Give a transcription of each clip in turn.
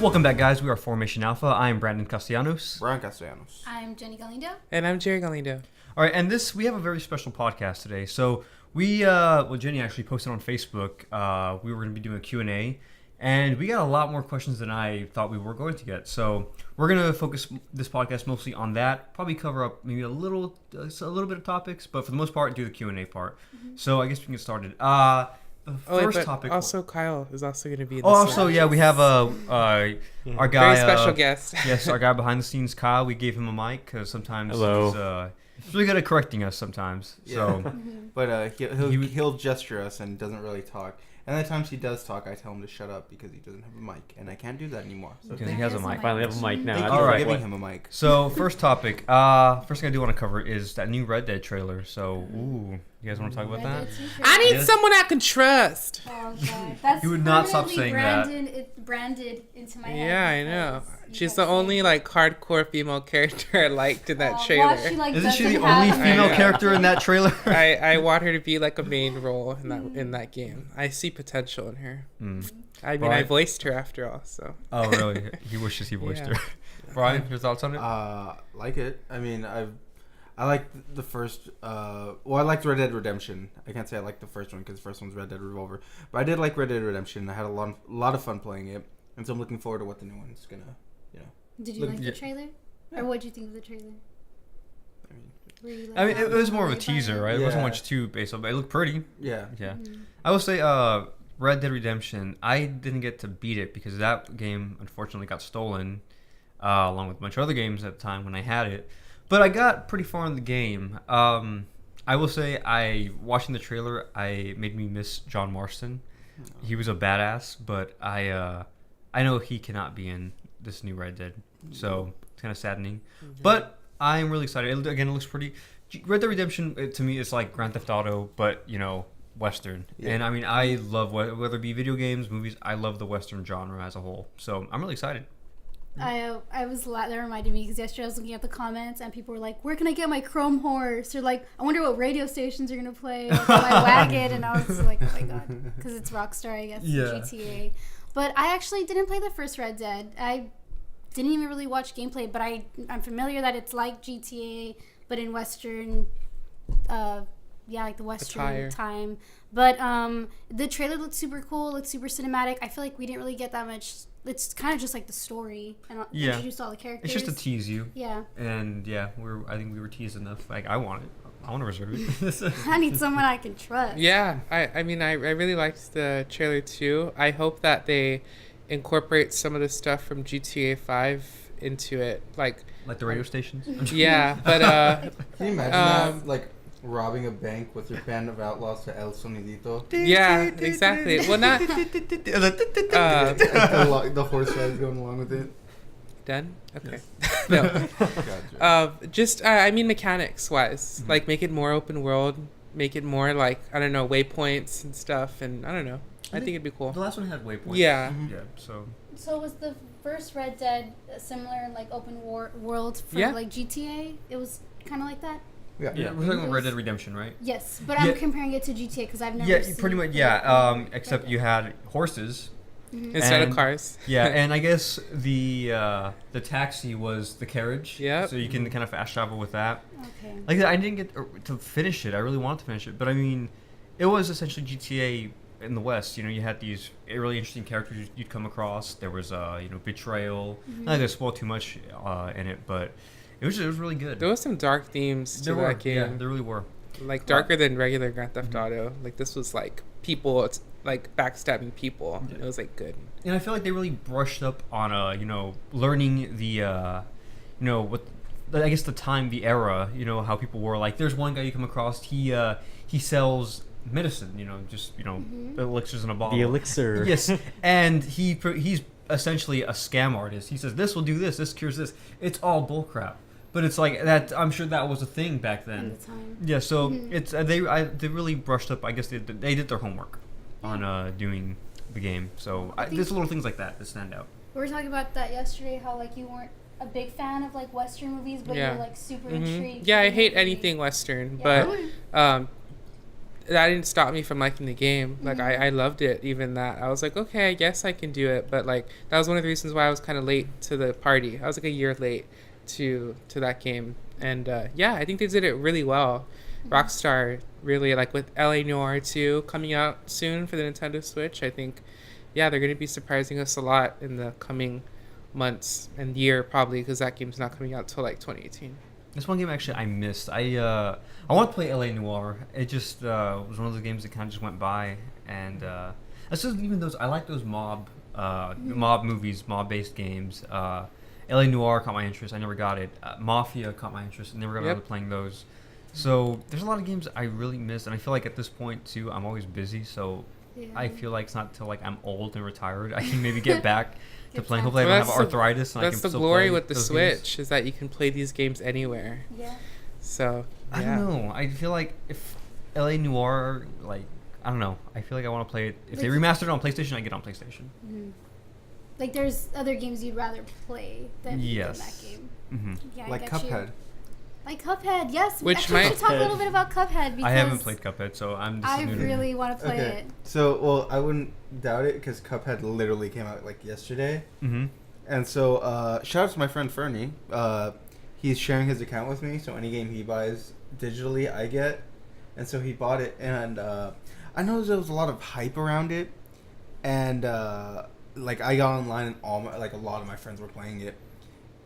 Welcome back, guys. We are Formation Alpha. I am Brandon Castellanos. Bryan Castellanos. I'm Jenny Galindo. And I'm Jerry Galindo. All right, and we have a very special podcast today. So Jenny actually posted on Facebook. We were going to be doing a Q&A, and we got a lot more questions than I thought we were going to get. So we're going to focus this podcast mostly on that. Probably cover up maybe a little bit of topics, but for the most part, do the Q&A part. Mm-hmm. So I guess we can get started. The first topic. Also, Kyle is also going to be in this. Oh, also, yeah, we have our guy. Very special guest. Yes, our guy behind the scenes, Kyle. We gave him a mic because sometimes he's really good at correcting us sometimes. Yeah. So, but he'll gesture us and doesn't really talk. And the times he does talk, I tell him to shut up because he doesn't have a mic, and I can't do that anymore. So because he has a mic. Finally have a mic now. Thank you for giving him a mic. So first topic. First thing I do want to cover is that new Red Dead trailer. So, you guys want to talk about that? I need someone I can trust. Oh god, that's you would not stop saying that. It's branded into my head. Yeah, I know. She's the only hardcore female character I liked in that trailer. Isn't she the only female character in that trailer? I want her to be like a main role in that game. I see potential in her. I mean, I voiced her after all, so. Oh really? He wishes he voiced her. Bryan, your thoughts on it? Like it. I mean, I like the first. I liked Red Dead Redemption. I can't say I liked the first one because the first one's Red Dead Revolver, but I did like Red Dead Redemption. I had a lot of fun playing it, and so I'm looking forward to what the new one's gonna. Did you like the trailer? Yeah. Or what did you think of the trailer? I mean, it was more of a teaser, right? Yeah. It wasn't much too based on, but it looked pretty. Yeah. Yeah. Mm-hmm. I will say, Red Dead Redemption, I didn't get to beat it because that game unfortunately got stolen, along with a bunch of other games at the time when I had it. But I got pretty far in the game. I will say, watching the trailer, made me miss John Marston. Oh. He was a badass, but I know he cannot be in this new Red Dead, so it's kind of saddening. Mm-hmm. But I'm really excited. It looks pretty. Red Dead Redemption to me is like Grand Theft Auto, but Western. Yeah. And I mean, I love whether it be video games, movies. I love the Western genre as a whole. So I'm really excited. That reminded me because yesterday I was looking at the comments and people were like, "Where can I get my chrome horse?" Or like, "I wonder what radio stations are gonna play on my wagon." And I was like, "Oh my god," because it's Rockstar, I guess, GTA. But I actually didn't play the first Red Dead. I didn't even really watch gameplay, but I'm familiar that it's like GTA, but in Western, like the Western time. But the trailer looked super cool, looked super cinematic. I feel like we didn't really get that much. It's kind of just like the story and introduced all the characters. It's just to tease you. Yeah. And I think we were teased enough. Like I want to reserve it. I need someone I can trust. Yeah, I mean, I really liked the trailer too. I hope that they incorporate some of the stuff from GTA 5 into it, like the radio stations. Yeah, but can you imagine that, like robbing a bank with your band of outlaws to El Sonidito? Yeah, exactly. Well, not the horse ride going along with it. Done? Okay. Yes. No. Gotcha. I mean, mechanics wise, like make it more open world, make it more like, I don't know, waypoints and stuff, and I don't know. I think it'd be cool. The last one had waypoints. Yeah. Mm-hmm. Yeah. So was the first Red Dead similar in like open world for like GTA? It was kind of like that. Yeah. We're talking about Red Dead Redemption, right? Yes, but I'm comparing it to GTA because I've never seen pretty much. Yeah. Except you had horses. Mm-hmm. Instead of cars. Yeah, and I guess the taxi was the carriage. Yeah. So you can kind of fast travel with that. Okay. Like I didn't get to finish it. I really wanted to finish it, but I mean, it was essentially GTA in the West. You had these really interesting characters you'd come across. There was betrayal. Mm-hmm. Not gonna spoil too much in it, but it was really good. There was some dark themes to that game. Yeah, there really were. Like darker than regular Grand Theft Auto. Like this was like people. It's like backstabbing people. Yeah. It was like good. And I feel like they really brushed up on learning the what I guess the time, the era, how people were. Like there's one guy you come across, he sells medicine, elixirs in a bottle. The elixir. Yes. And he's essentially a scam artist. He says this will do this cures this. It's all bullcrap. But it's like that. I'm sure that was a thing back then. At the time. Yeah. So it's they really brushed up. I guess they did their homework on doing the game. So there's little things like that stand out. We were talking about that yesterday. How like you weren't a big fan of like Western movies, but you're like super intrigued. Yeah, I hate anything Western, but that didn't stop me from liking the game. Like, I loved it. Even that, I was like, okay, I guess I can do it. But like, that was one of the reasons why I was kind of late to the party. I was like a year late to that game. And yeah, I think they did it really well. Rockstar really, like, with LA Noire 2 coming out soon for the Nintendo Switch. I think, yeah, they're going to be surprising us a lot in the coming months and year, probably, because that game's not coming out till like 2018. This one game actually I missed. I want to play LA Noire. It just was one of those games that kind of just went by, and it's just even those. I like those mob movies, mob based games. LA Noire caught my interest. I never got it. Mafia caught my interest. I never got around to playing those. So there's a lot of games I really missed, and I feel like at this point too, I'm always busy. So I feel like it's not till like I'm old and retired I can maybe get back to playing. Hopefully, I don't have arthritis. And That's I can the still glory play with the those Switch games. is that you can play these games anywhere. Yeah. So I don't know. I feel like if LA Noire, like, I don't know. I feel like I want to play it. If they remastered it on PlayStation, I get it on PlayStation. Mm-hmm. Like, there's other games you'd rather play than that game. Mm-hmm. Yeah, Like I get Cuphead. you. Like Cuphead, yes. Which Actually, we should talk a little bit about Cuphead because I haven't played Cuphead, so I'm just I really want to play it. So, well, I wouldn't doubt it because Cuphead literally came out like yesterday. Mm-hmm. And so, shout out to my friend Fernie. He's sharing his account with me, so any game he buys digitally, I get. And so he bought it, and I noticed there was a lot of hype around it. And like, I got online, and a lot of my friends were playing it,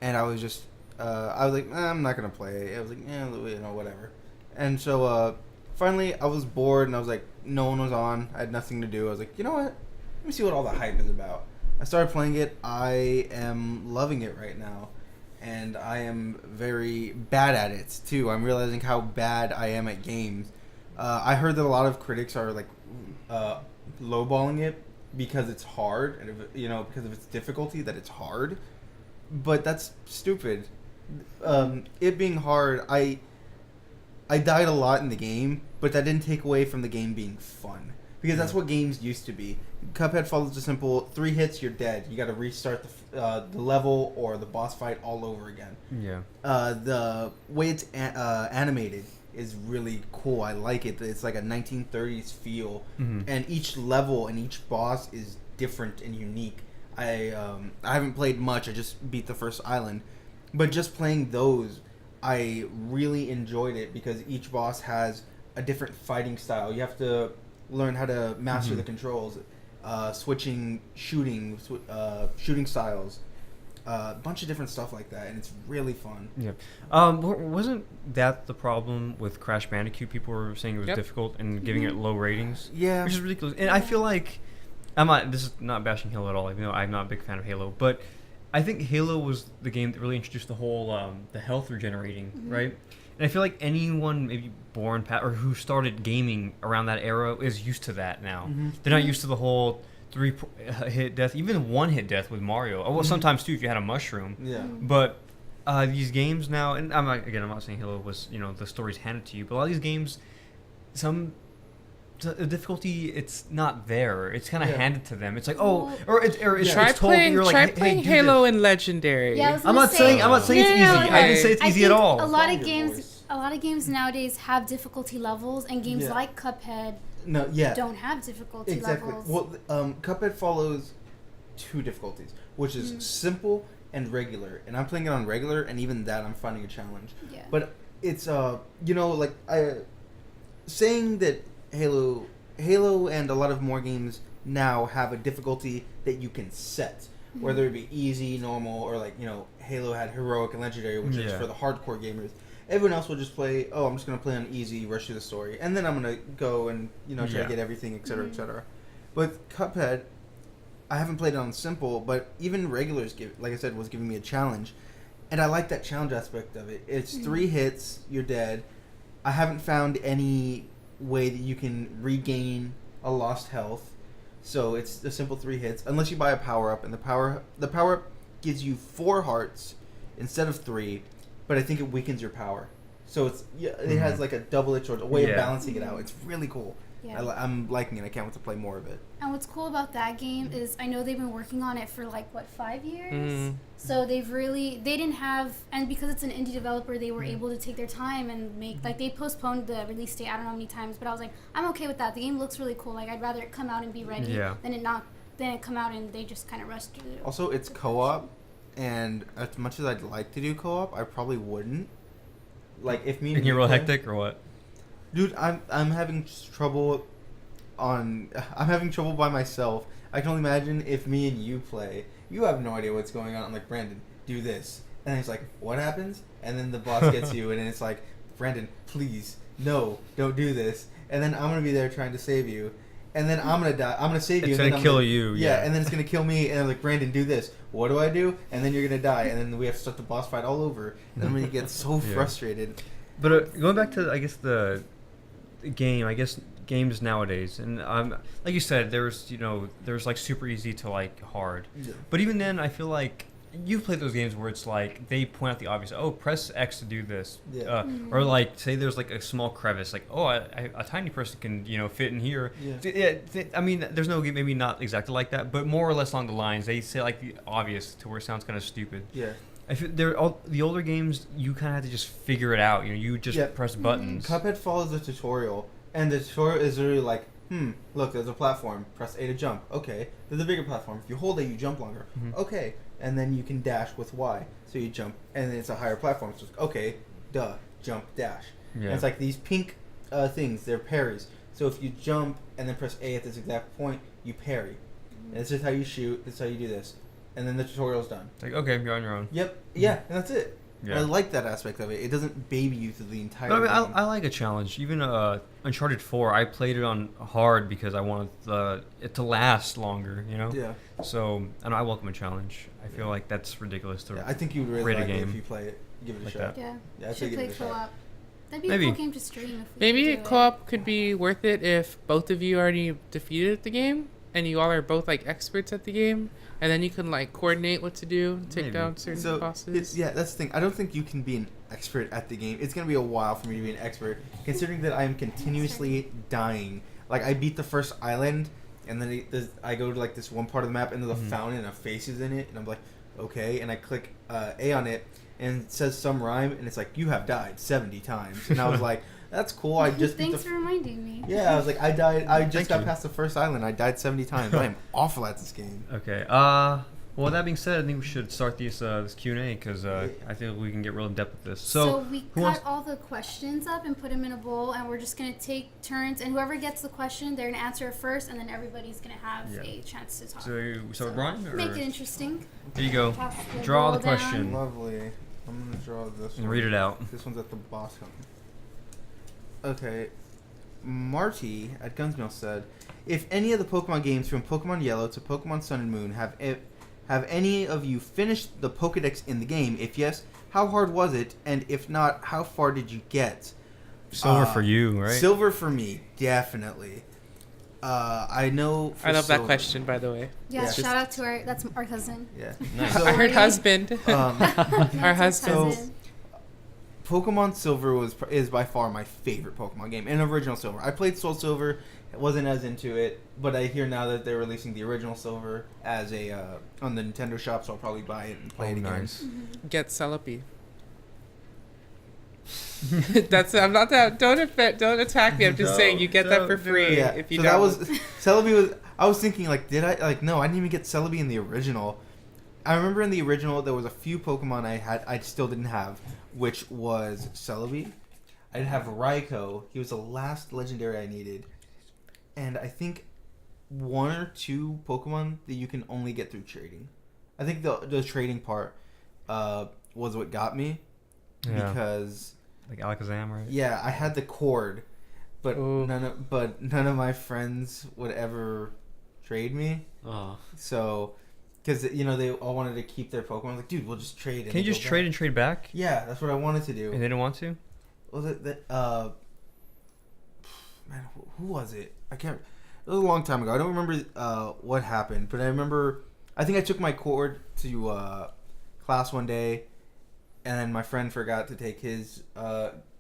and I was just, I was like, I'm not gonna play it. I was like, whatever. And so finally, I was bored, and I was like, no one was on. I had nothing to do. I was like, you know what? Let me see what all the hype is about. I started playing it. I am loving it right now. And I am very bad at it, too. I'm realizing how bad I am at games. I heard that a lot of critics are, like, lowballing it because it's hard. And, because of its difficulty, that it's hard. But that's stupid. It being hard, I died a lot in the game, but that didn't take away from the game being fun. Because that's what games used to be. Cuphead follows the simple 3 hits, you're dead. You got to restart the level or the boss fight all over again. Yeah. The way it's animated is really cool. I like it. It's like a 1930s feel, and each level and each boss is different and unique. I haven't played much. I just beat the first island, but just playing those, I really enjoyed it because each boss has a different fighting style. You have to learn how to master the controls, switching shooting styles, a bunch of different stuff like that, and it's really fun. Yeah. Wasn't that the problem with Crash Bandicoot? People were saying it was difficult and giving it low ratings. Yeah, which is ridiculous. And I feel like this is not bashing Halo at all. Even though I'm not a big fan of Halo, but I think Halo was the game that really introduced the whole the health regenerating, right? And I feel like anyone maybe born or who started gaming around that era is used to that now. They're not used to the whole 3-hit death, even 1-hit death with Mario. Oh, well, sometimes too if you had a mushroom. Yeah. But these games now, and I'm not saying Halo was the story's handed to you, but a lot of these games, the difficulty, it's not there. It's kind of handed to them. It's like, it's try told. Playing, you're like, try hey, playing do Halo this. and Legendary. Yeah, I'm not saying it's easy. I didn't say it's easy at all. A lot of games nowadays have difficulty levels, and games like Cuphead don't have difficulty levels. Well, Cuphead follows 2 difficulties, which is simple and regular. And I'm playing it on regular, and even that I'm finding a challenge. Yeah. But it's saying that Halo and a lot of more games now have a difficulty that you can set, whether it be easy, normal, or Halo had heroic and legendary, which is for the hardcore gamers. Everyone else will just play, I'm just going to play on easy, rush through the story, and then I'm going to go and try to get everything, etc., etc. But Cuphead, I haven't played it on simple, but even regulars, like I said, was giving me a challenge, and I like that challenge aspect of it. It's 3 hits, you're dead. I haven't found any way that you can regain a lost health, so it's the simple 3 hits unless you buy a power-up, and the power-up gives you 4 hearts instead of 3, but I think it weakens your power, So it has like a double-edged sword, a way of balancing it out. It's really cool. Yeah. I'm liking it. I can't wait to play more of it. And what's cool about that game is I know they've been working on it for like 5 years. Mm. So they didn't have, and because it's an indie developer, they were able to take their time and make, like, they postponed the release date I don't know how many times, but I was like, I'm okay with that. The game looks really cool. Like, I'd rather it come out and be ready than it come out and they just kind of rushed through it. Also, it's co-op, and as much as I'd like to do co-op, I probably wouldn't. Like, if me and you're real hectic or what? Dude, I'm having trouble I'm having trouble by myself. I can only imagine if me and you play. You have no idea what's going on. I'm like, Brandon, do this. And then he's like, what happens? And then the boss gets you, and then it's like, Brandon, please, no, don't do this. And then I'm going to be there trying to save you. And then I'm going to die. I'm going to save you. It's going to kill you. Yeah, and then it's going to kill me. And I'm like, Brandon, do this. What do I do? And then you're going to die. And then we have to start the boss fight all over. And then we get so frustrated. But going back to, I guess, the game, I guess games nowadays, and like you said, there's like super easy to like hard, but even then I feel like you've played those games where it's like they point out the obvious, press X to do this, or like say there's like a small crevice, like a tiny person can fit in here. I mean, there's no game, maybe not exactly like that, but more or less along the lines. They say like the obvious to where it sounds kind of stupid. I feel the older games, you kind of have to just figure it out. You just press buttons. Cuphead follows the tutorial, and the tutorial is really like, look, there's a platform. Press A to jump. Okay. There's a bigger platform. If you hold A, you jump longer. Okay. And then you can dash with Y. So you jump, and then it's a higher platform. So it's, okay, duh, jump, dash. And it's like these pink things. They're parries. So if you jump and then press A at this exact point, you parry. And this is how you shoot. This is how you do this. And then the tutorial's done. It's like, okay, you're on your own. Yep. Yeah, and that's it. I like that aspect of it. It doesn't baby you through the entire game. I I like a challenge. Even Uncharted 4, I played it on hard because I wanted it to last longer, Yeah. So, I welcome a challenge. I feel like that's ridiculous to I think you would really rate like a it game if you play it. Give it a like shot. that. Yeah. I Should give play it a shot. co-op. That'd be Maybe. a cool game to stream if we Maybe could do co-op could be worth it if both of you already defeated the game and you all are both like experts at the game, and then you can like coordinate what to do, take down certain bosses. That's the thing. I don't think you can be an expert at the game. It's gonna be a while for me to be an expert, considering that I am continuously dying. Like, I beat the first island, and then I go to like this one part of the map, and there's a fountain and a faces in it, and I'm like, okay, and I click A on it, and it says some rhyme, and it's like, you have died 70 times, and I was like, that's cool. I just Thanks for reminding me. Yeah, I was like, I died. I just got past the first island. I died 70 times. I am awful at this game. Okay. Well, that being said, I think we should start this Q&A because I think we can get real in depth with this. So we cut all the questions up and put them in a bowl, and we're just going to take turns. And whoever gets the question, they're going to answer it first, and then everybody's going to have a chance to talk. So Bryan? Or? Make it interesting. There you go. Draw the down. question. Lovely. I'm going to draw this one. And read it out. This one's at the bottom. Okay. Marty at Gunsmill said, if any of the Pokemon games from Pokemon Yellow to Pokemon Sun and Moon have any of you finished the Pokedex in the game? If yes, how hard was it? And if not, how far did you get? Silver for you, right? Silver for me, definitely. I know. I love that question, by the way. Yeah, shout out to that's our cousin. Yeah. Nice. Our husband. Our husband. So, Pokemon Silver is by far my favorite Pokemon game, and original Silver. I played Soul Silver, wasn't as into it, but I hear now that they're releasing the original Silver as on the Nintendo shop, so I'll probably buy it and play it again. Nice. Get Celebi. I'm not that. Don't attack me. I'm just saying you get that for free if you. So that was Celebi was. I was thinking no, I didn't even get Celebi in the original. I remember in the original there was a few Pokemon I still didn't have, which was Celebi. I didn't have Raikou. He was the last legendary I needed. And I think 1 or 2 Pokemon that you can only get through trading. I think the trading part was what got me. Yeah. Because like Alakazam, right? Yeah, I had the cord, but none of my friends would ever trade me. Oh. So, because they all wanted to keep their Pokemon. I was like, dude, we'll just trade. Can you just trade and trade back? Yeah, that's what I wanted to do. And they didn't want to? Was it that? Man, who was it? I can't. It was a long time ago. I don't remember what happened, but I remember. I think I took my cord to class one day, and then my friend forgot to take his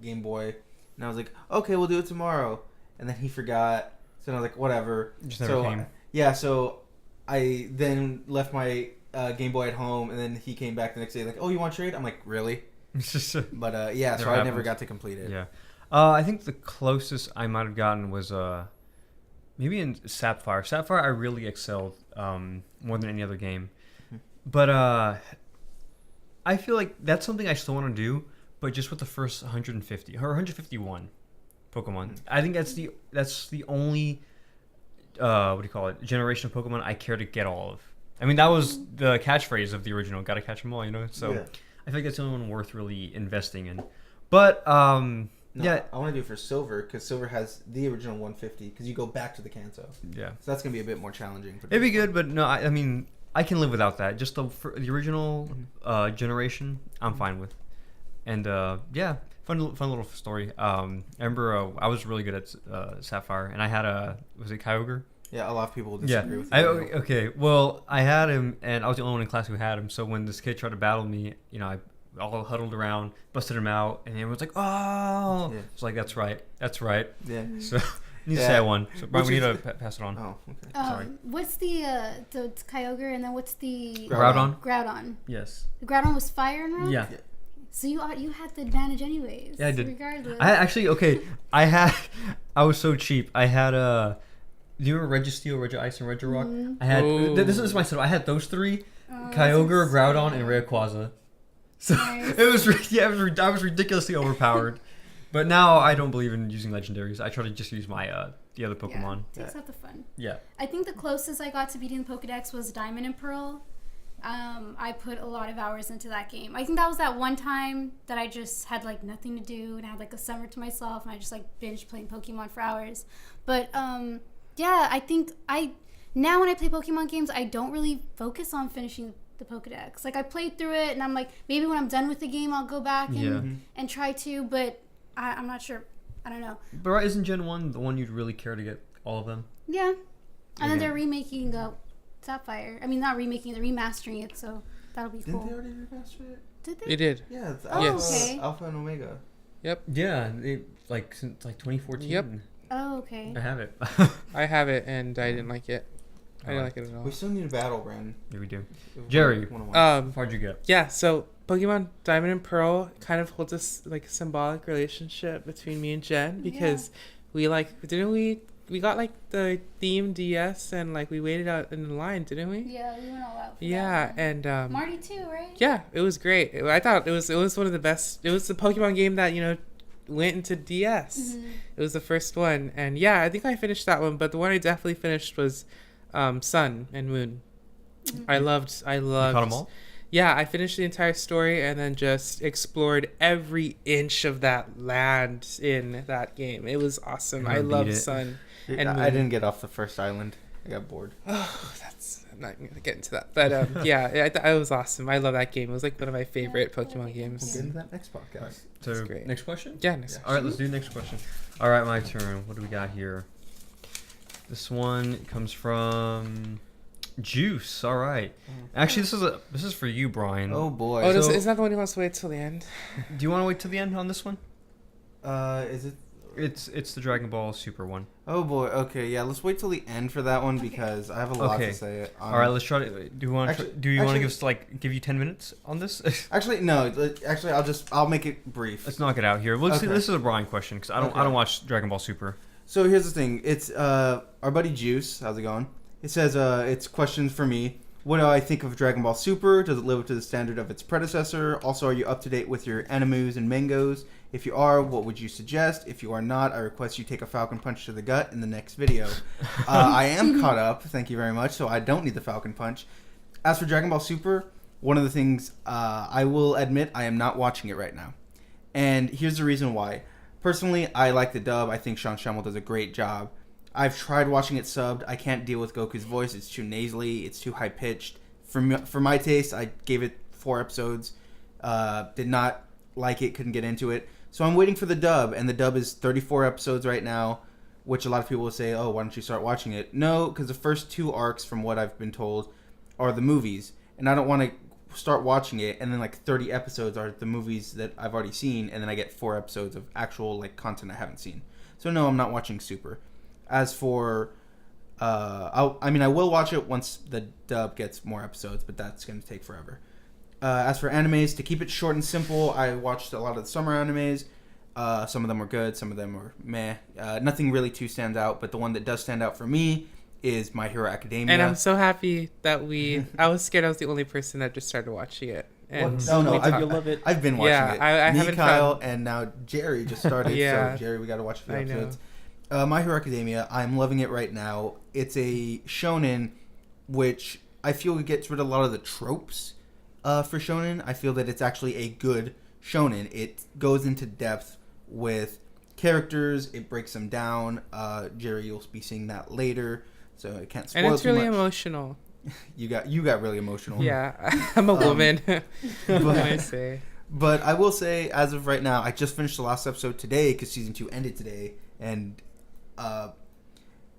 Game Boy, and I was like, okay, we'll do it tomorrow. And then he forgot, so I was like, whatever. Just never came. Yeah, so I then left my Game Boy at home, and then he came back the next day like, oh, you want to trade? I'm like, really? But yeah, so I never got to complete it. Yeah. I think the closest I might have gotten was maybe in Sapphire. Sapphire, I really excelled more than any other game. But I feel like that's something I still want to do, but just with the first 150 or 151 Pokemon. I think that's the only what do you call it, generation of Pokemon I care to get all of. I mean, that was the catchphrase of the original, gotta catch them all, you know? So Yeah. I think that's the only one worth really investing in. But No, yeah, I want to do it for Silver, because Silver has the original 150, because you go back to the Kanto. yeah, So that's going to be a bit more challenging. it'd be good, but no, I mean, I can live without that. Just the original generation, I'm fine with. And yeah, fun little story. I remember I was really good at Sapphire, and I had was it Kyogre? Yeah, a lot of people Yeah. disagree with Okay. Well, I had him, and I was the only one in class who had him. So when this kid tried to battle me, you know, I all huddled around, busted him out, and everyone's like, "Oh!" Yeah. It's like, "That's right. Yeah. So you need to Yeah. say I won. So Brian, Which we need is- to pass it on. Oh, okay. Sorry. What's the it's Kyogre, and then what's the Groudon? Groudon. Yes. The Groudon was fire and rock? Yeah. So you had the advantage anyways. Yeah, I did. Regardless. I actually I was so cheap. I had do you remember Registeel, Regice, and Regirock? I had this is my set. I had those three: Kyogre, Groudon, and Rayquaza. So Nice. I was ridiculously overpowered. But now I don't believe in using legendaries. I try to just use my the other Pokemon. Yeah, takes out the fun. Yeah. I think the closest I got to beating the Pokedex was Diamond and Pearl. I put a lot of hours into that game. I think that was that one time that I just had like nothing to do and I had like a summer to myself and I just like binged playing Pokemon for hours. But yeah, I think now when I play Pokemon games, I don't really focus on finishing the Pokedex. Like I played through it and I'm like, maybe when I'm done with the game, I'll go back and try to, but I'm not sure. I don't know. But isn't Gen 1 the one you'd really care to get all of them? Yeah. And then Yeah. they're remaking Sapphire. I mean, not remaking, they're remastering it, so that'll be Didn't cool. they already remaster it? Did they? They did. Yeah, it's Oh, Alpha, okay. Alpha and Omega. Yeah, since 2014. Yep. Oh, okay. I have it. I have it, and I didn't like it. I didn't like it at all. We still need a battle, Brandon. Here we do. It was Jerry. one-on-one. How'd you get? Yeah, so Pokemon Diamond and Pearl kind of holds us like a symbolic relationship between me and Jen because we we got like the theme DS and like we waited out in the line, didn't we? Yeah, we went all out for Yeah, that. and Marty too, right? yeah, it was great. I thought it was one of the best. It was the Pokemon game that went into DS. Mm-hmm. It was the first one, and yeah, I think I finished that one. But the one I definitely finished was Sun and Moon. Mm-hmm. I loved. You caught them all? Yeah, I finished the entire story and then just explored every inch of that land in that game. It was awesome. I I beat loved it. Sun. And I Moon. didn't get off the first island. I got bored. Oh, I'm not gonna get into that. But yeah, it was awesome. I love that game. It was like one of my favorite Pokemon We'll games. get into that next podcast. So That's great. next question? Yeah, next. All right, let's do next question. All right, my turn. What do we got here? This one comes from Juice. All right. Actually, this is for you, Brian. Oh boy. Oh, So- is that the one who wants to wait till the end? Do you want to wait till the end on this one? Is it? It's the Dragon Ball Super one. Oh boy. Okay. Yeah. Let's wait till the end for that one because I have a lot Okay. to say. All right, let's try to. Do you want to? actually- Do you want to actually- give you 10 minutes on this? Actually, no. Actually, I'll make it brief. Let's knock it out here. Well, Okay. this is a Brian question because I Okay. don't watch Dragon Ball Super. So here's the thing. It's our buddy Juice. How's it going? It says it's questions for me. What do I think of Dragon Ball Super? Does it live up to the standard of its predecessor? Also, are you up to date with your animus and mangoes? If you are, what would you suggest? If you are not, I request you take a Falcon Punch to the gut in the next video. I am caught up. Thank you very much. So I don't need the Falcon Punch. As for Dragon Ball Super, one of the things I will admit, I am not watching it right now. And here's the reason why. Personally, I like the dub. I think Sean Schemmel does a great job. I've tried watching it subbed. I can't deal with Goku's voice. It's too nasally. It's too high pitched. For my taste, I gave it 4 episodes. Did not like it. Couldn't get into it. So I'm waiting for the dub, and the dub is 34 episodes right now, which a lot of people will say, "Oh, why don't you start watching it?" No, because the first 2 arcs, from what I've been told, are the movies, and I don't want to start watching it, and then like 30 episodes are the movies that I've already seen, and then I get 4 episodes of actual like content I haven't seen. So no, I'm not watching Super. As for, I will watch it once the dub gets more episodes, but that's going to take forever. As for animes, to keep it short and simple, I watched a lot of the summer animes. Some of them were good, some of them were meh. Nothing really too stands out, but the one that does stand out for me is My Hero Academia. And I'm so happy that I was scared I was the only person that just started watching it. And No, I love it. I've been watching it. I Me, haven't Kyle, found... and now Jerry just started. Yeah. So Jerry, we got to watch a few I know. episodes. My Hero Academia, I'm loving it right now. It's a shonen, which I feel gets rid of a lot of the tropes for shonen. I feel that it's actually a good shonen. It goes into depth with characters. It breaks them down. Jerry, you'll be seeing that later, so I can't spoil And it's too really much. emotional. You got really emotional. Yeah, I'm a woman. What can but- I say? But I will say, as of right now, I just finished the last episode today because season 2 ended today, and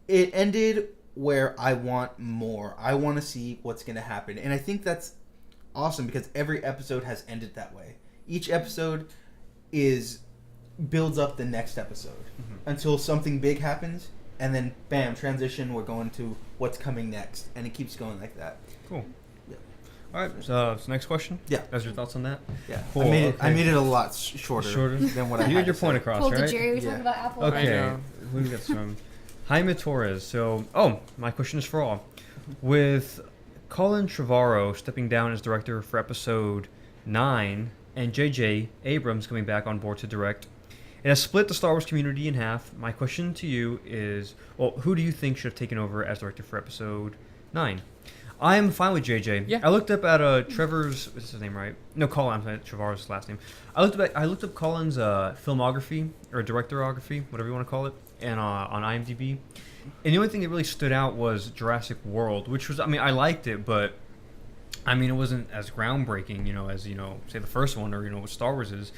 it ended where I want more. I want to see what's going to happen, and I think that's awesome because every episode has ended that way. Each episode builds up the next episode until something big happens, and then bam, transition. We're going to what's coming next, and it keeps going like that. Cool. Yeah. All right. So next question. Yeah. That's your thoughts on that? Yeah, Cool, I made okay. it a lot shorter than what I You had had your to point say. across, Pulled the right? Jerry. We're Yeah. talking about Apple. I Okay. know. Who do we get this from? Jaime Torres. So, my question is for all. With Colin Trevorrow stepping down as director for episode 9 and J.J. Abrams coming back on board to direct, it has split the Star Wars community in half. My question to you is, who do you think should have taken over as director for episode 9? I am fine with JJ. Yeah. I looked up at Trevor's. What's his name, right? No, Colin. I'm sorry, Trevorrow's last name. I looked up Colin's filmography or directorography, whatever you want to call it, and on IMDb. And the only thing that really stood out was Jurassic World, which was, I liked it, but it wasn't as groundbreaking, as say the first one or what Star Wars is.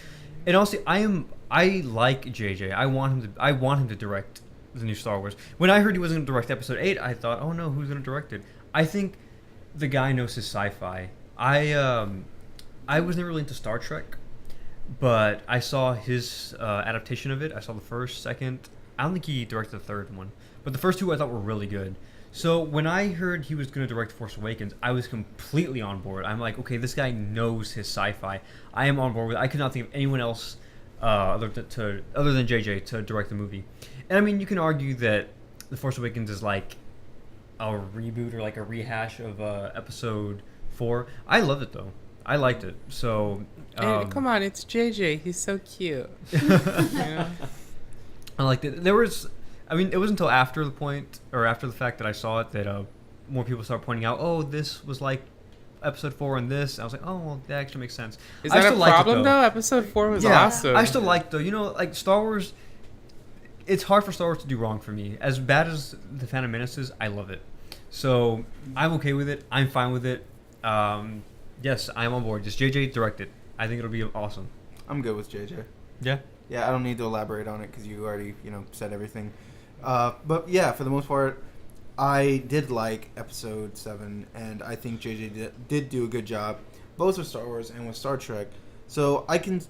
And also, I like JJ. I want him to direct the new Star Wars. When I heard he wasn't going to direct Episode 8, I thought, oh no, who's going to direct it? I think the guy knows his sci-fi. I was never really into Star Trek, but I saw his adaptation of it. I saw the first, second. I don't think he directed the third one, but the first two I thought were really good. So when I heard he was going to direct Force Awakens, I was completely on board. I'm like, okay, this guy knows his sci-fi. I am on board with it. I could not think of anyone else other than JJ to direct the movie. And you can argue that The Force Awakens is like a reboot or like a rehash of episode 4. I loved it though. I liked it. So Come on, it's JJ. He's so cute. Yeah. I liked it. It wasn't until after the fact that I saw it that more people started pointing out, oh, this was like episode 4 and this. I was like, oh, well, that actually makes sense. Is I that a still liked it, problem though? Episode 4 was awesome. I still like though. Like Star Wars. It's hard for Star Wars to do wrong for me. As bad as The Phantom Menace is, I love it. So I'm okay with it. I'm fine with it. Yes, I'm on board. Just JJ direct it. I think it'll be awesome. I'm good with JJ. Yeah. Yeah, I don't need to elaborate on it because you already, said everything. But yeah, for the most part, I did like episode 7, and I think JJ did do a good job, both with Star Wars and with Star Trek. So I can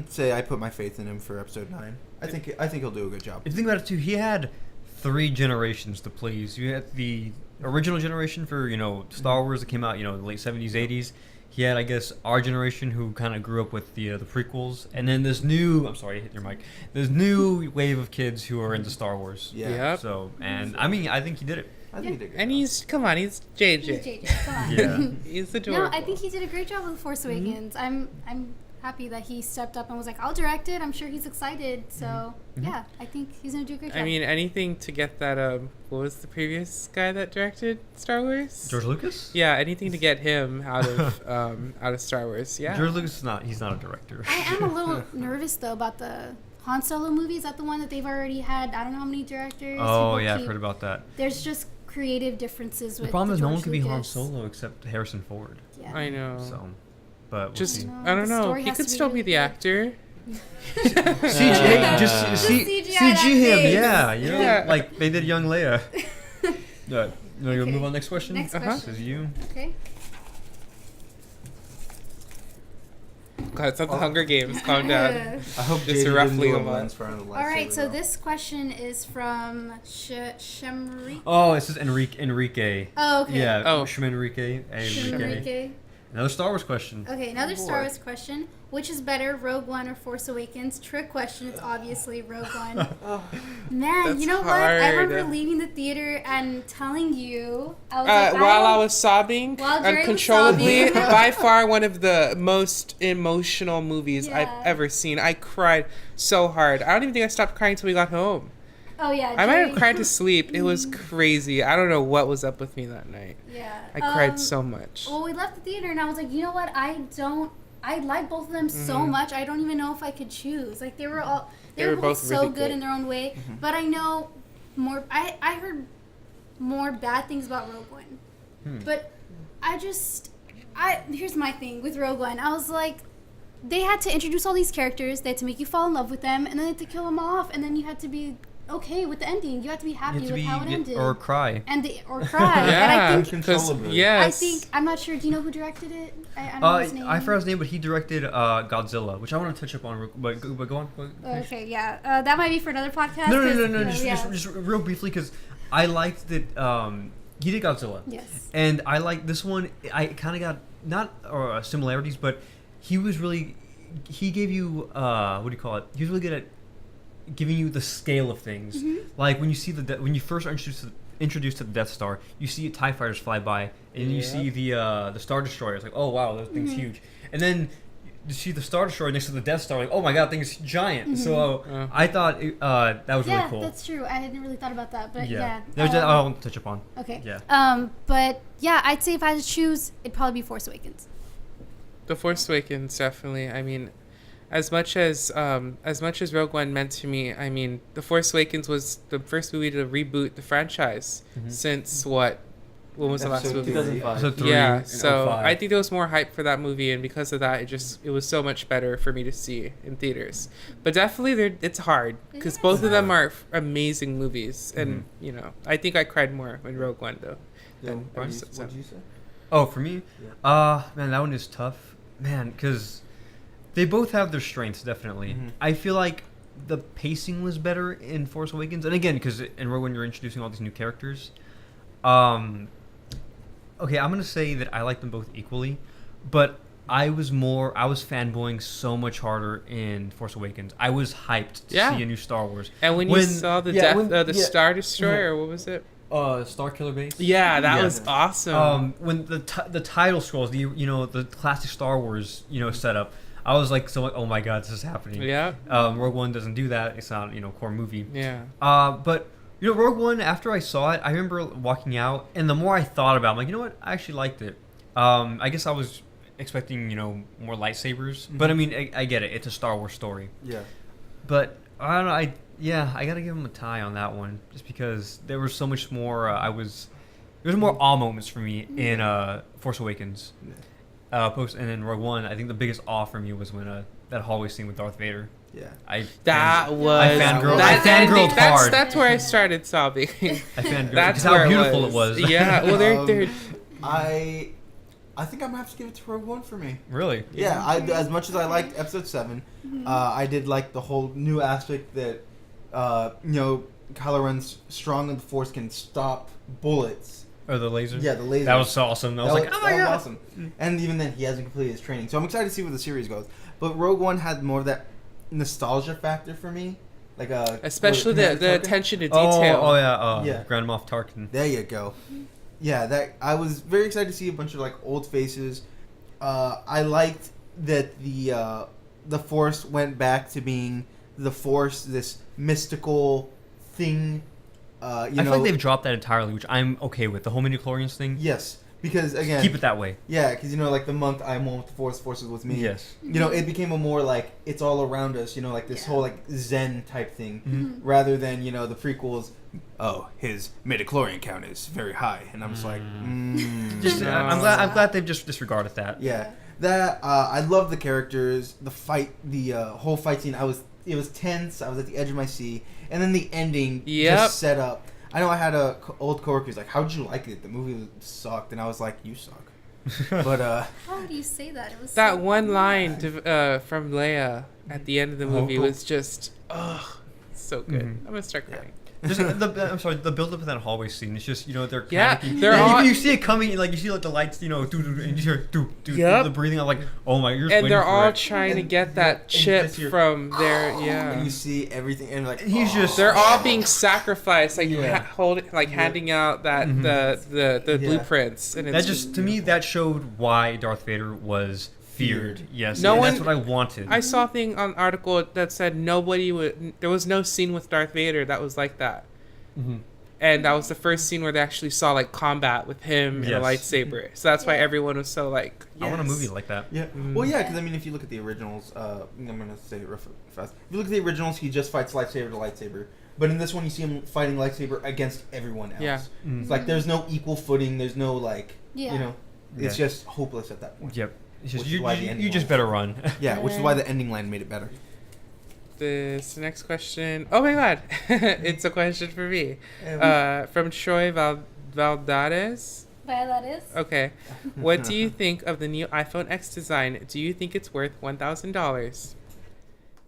say I put my faith in him for episode 9. I think he'll do a good job. If you think about it too, he had 3 generations to please. You had the original generation for Star Wars that came out the late 70s, 80s. He had, I guess, our generation who kind of grew up with the prequels, and then this new hit your mic. This new wave of kids who are into Star Wars. Yeah. Yep. So, and I think he did it. I think he did a good And job. he's JJ. He's JJ. Come on. Yeah. He's No, adorable. I think he did a great job with The Force Awakens. I'm happy that he stepped up and was like, I'll direct it. I'm sure he's excited. So yeah, I think he's gonna do a great job. I mean, anything to get that. What was the previous guy that directed Star Wars? George Lucas? Yeah, anything to get him out of Star Wars. Yeah. George Lucas he's not a director. I am a little nervous though about the Han Solo movie. Is that the one that they've already had? I don't know how many directors. Oh People yeah, I've keep- heard about that. There's just creative differences with The problem is no one George can be Han Lucas. Solo except Harrison Ford. Yeah. I know. So, but we'll Just see. I don't The know. story He has could to be still really be the good. actor. CG, just CGI CG him, face. yeah, Yeah. like they did young Leia. You want to Okay. move on next question? Next Uh-huh. This question. is you. Okay. God, it's not the Hunger Games. Calm down. I hope Just JD roughly didn't do a a month. lens for the All right, lightsaber, so though. this question is from Shemri. Oh, it says Enrique. Oh, okay. Yeah. Oh. Enrique. Enrique. Another Star Wars question. Okay, another Oh, boy. Star Wars question. Which is better, Rogue One or Force Awakens? Trick question. It's obviously Rogue One. Man, That's you know what? I hard. remember leaving the theater and telling you, I was like, While I was sobbing While Jerry was uncontrollably, sobbing. by far one of the most emotional movies Yeah. I've ever seen. I cried so hard. I don't even think I stopped crying until we got home. Oh yeah, I might Jerry- have cried to sleep. It was crazy. I don't know what was up with me that night. Yeah. I cried so much. Well, we left the theater and I was like, you know what? I like both of them so much. I don't even know if I could choose. Like they were both so really good good. in their own way. But I know more. I heard more bad things about Rogue One. But here's my thing with Rogue One. I was like, they had to introduce all these characters. They had to make you fall in love with them, and then they had to kill them off, and then you had to be okay with the ending. You had to be happy with how it ended. Or cry. Or cry. And Yeah, I think because Uncontrollably. yes, I'm not sure. Do you know who directed it? I don't know his name. I forgot his name, but he directed Godzilla, which I want to touch up on. But go on. Okay, yeah. That might be for another podcast. No. 'cause, Just real briefly, because I liked that he did Godzilla. Yes. And I like this one. I kind of got not similarities, but he gave you what do you call it? He was really good at giving you the scale of things. Like when you see when you first are introduced to the Death Star, you see TIE fighters fly by, and you see the Star Destroyer. It's like, oh wow, that thing's huge. And then you see the Star Destroyer next to the Death Star, like, oh my god, that thing's giant. So I thought that was really cool. Yeah, that's true. I hadn't really thought about that, but yeah. There's that I want to touch upon. Okay. Yeah. But yeah, I'd say if I had to choose, it'd probably be Force Awakens. The Force Awakens, definitely. I mean, as much as Rogue One meant to me, I mean, The Force Awakens was the first movie to reboot the franchise since what? When was the last Episode movie? 2005. So 3 Yeah, and so 05. I think there was more hype for that movie, and because of that, it was so much better for me to see in theaters. But definitely, it's hard because both of them are amazing movies, and you know, I think I cried more when Rogue One though. than What Episode did you say? Oh, for me? Yeah. Man, that one is tough. Man, because they both have their strengths, definitely. I feel like the pacing was better in Force Awakens. And again, because in Rogue One, you're introducing all these new characters. Okay, I'm going to say that I like them both equally. But I was fanboying so much harder in Force Awakens. I was hyped to see a new Star Wars. And when you saw the Star Destroyer, or what was it? Star Killer Base. Yeah, that was awesome. When the title scrolls, the classic Star Wars setup, I was like, oh my god, this is happening. Yeah. Rogue One doesn't do that. It's not core movie. Yeah. But Rogue One, after I saw it, I remember walking out, and the more I thought about it, I'm like, you know what, I actually liked it. I guess I was expecting more lightsabers, but I mean, I get it. It's a Star Wars story. Yeah. But I don't know. I gotta give him a tie on that one, just because there was so much more. There was more awe moments for me in Force Awakens. And in Rogue One, I think the biggest awe for me was when that hallway scene with Darth Vader. Yeah. I fangirled hard. That's where I started sobbing. I fangirled That's because how where beautiful it was. Yeah. Well, they're I think I'm gonna have to give it to Rogue One for me. Really? Yeah, as much as I liked Episode 7, I did like the whole new aspect that Kylo Ren's strong in the Force, can stop bullets. Or the laser? Yeah, the laser. That was so awesome. I was like, oh my god, that was awesome. And even then, he hasn't completed his training, so I'm excited to see where the series goes. But Rogue One had more of that nostalgia factor for me, like especially the attention to detail. Yeah. Grand Moff Tarkin. There you go. Yeah, that I was very excited to see a bunch of old faces. I liked that the Force went back to being the Force, this mystical thing. I feel like they've dropped that entirely, which I'm okay with. The whole midichlorians thing. Yes, because again, keep it that way. Yeah, because the month I'm one with the Force, Force is with me. Yes. It became a more it's all around us. This whole Zen type thing, rather than the prequels. Oh, his midichlorian count is very high, and I'm just like, I'm glad they've just disregarded that. Yeah, that I love the characters, the fight, the whole fight scene. It was tense. I was at the edge of my seat, and then the ending just set up. I know I had old coworker who's like, "How'd you like it? The movie sucked," and I was like, "You suck." But How would you say that? It was That so one weird. line from Leia at the end of the movie was just, so good. Mhm. I'm gonna start crying. Just I'm sorry, the build up of that hallway scene. It's just they're Yeah, panicking. they're And all- you see it coming, like you see like the lights, and you just hear Yep. the breathing. I'm like, oh my, you're just And waiting they're for all it. trying to And- get that and chip just your- from their and you see everything, and like He's just- They're all being sacrificed, like Yeah. handing out that Mhm. the Yeah. blueprints, and it's That just to me that showed why Darth Vader was feared. Yes, No and one- that's what I wanted. I saw a thing on an article that said there was no scene with Darth Vader that was like that. Mhm. And that was the first scene where they actually saw like combat with him and a Yes. lightsaber. So that's why Yeah. everyone was so like, I want a yes. movie like that. Yeah. Mm. Well, yeah, because I mean, if you look at the originals, I'm gonna say it real fast. If you look at the originals, he just fights lightsaber to lightsaber. But in this one, you see him fighting lightsaber against everyone else. Yeah. Mm. It's like there's no equal footing. There's no like, Yeah. you know, it's Yeah. just hopeless at that point. Yep. It's just Which is why the ending you just line- better run. Yeah, which is why the ending line made it better. This next question. Oh my god, it's a question for me. From Troy Valdades. But that is. Okay, what do you think of the new iPhone X design? Do you think it's worth $1,000?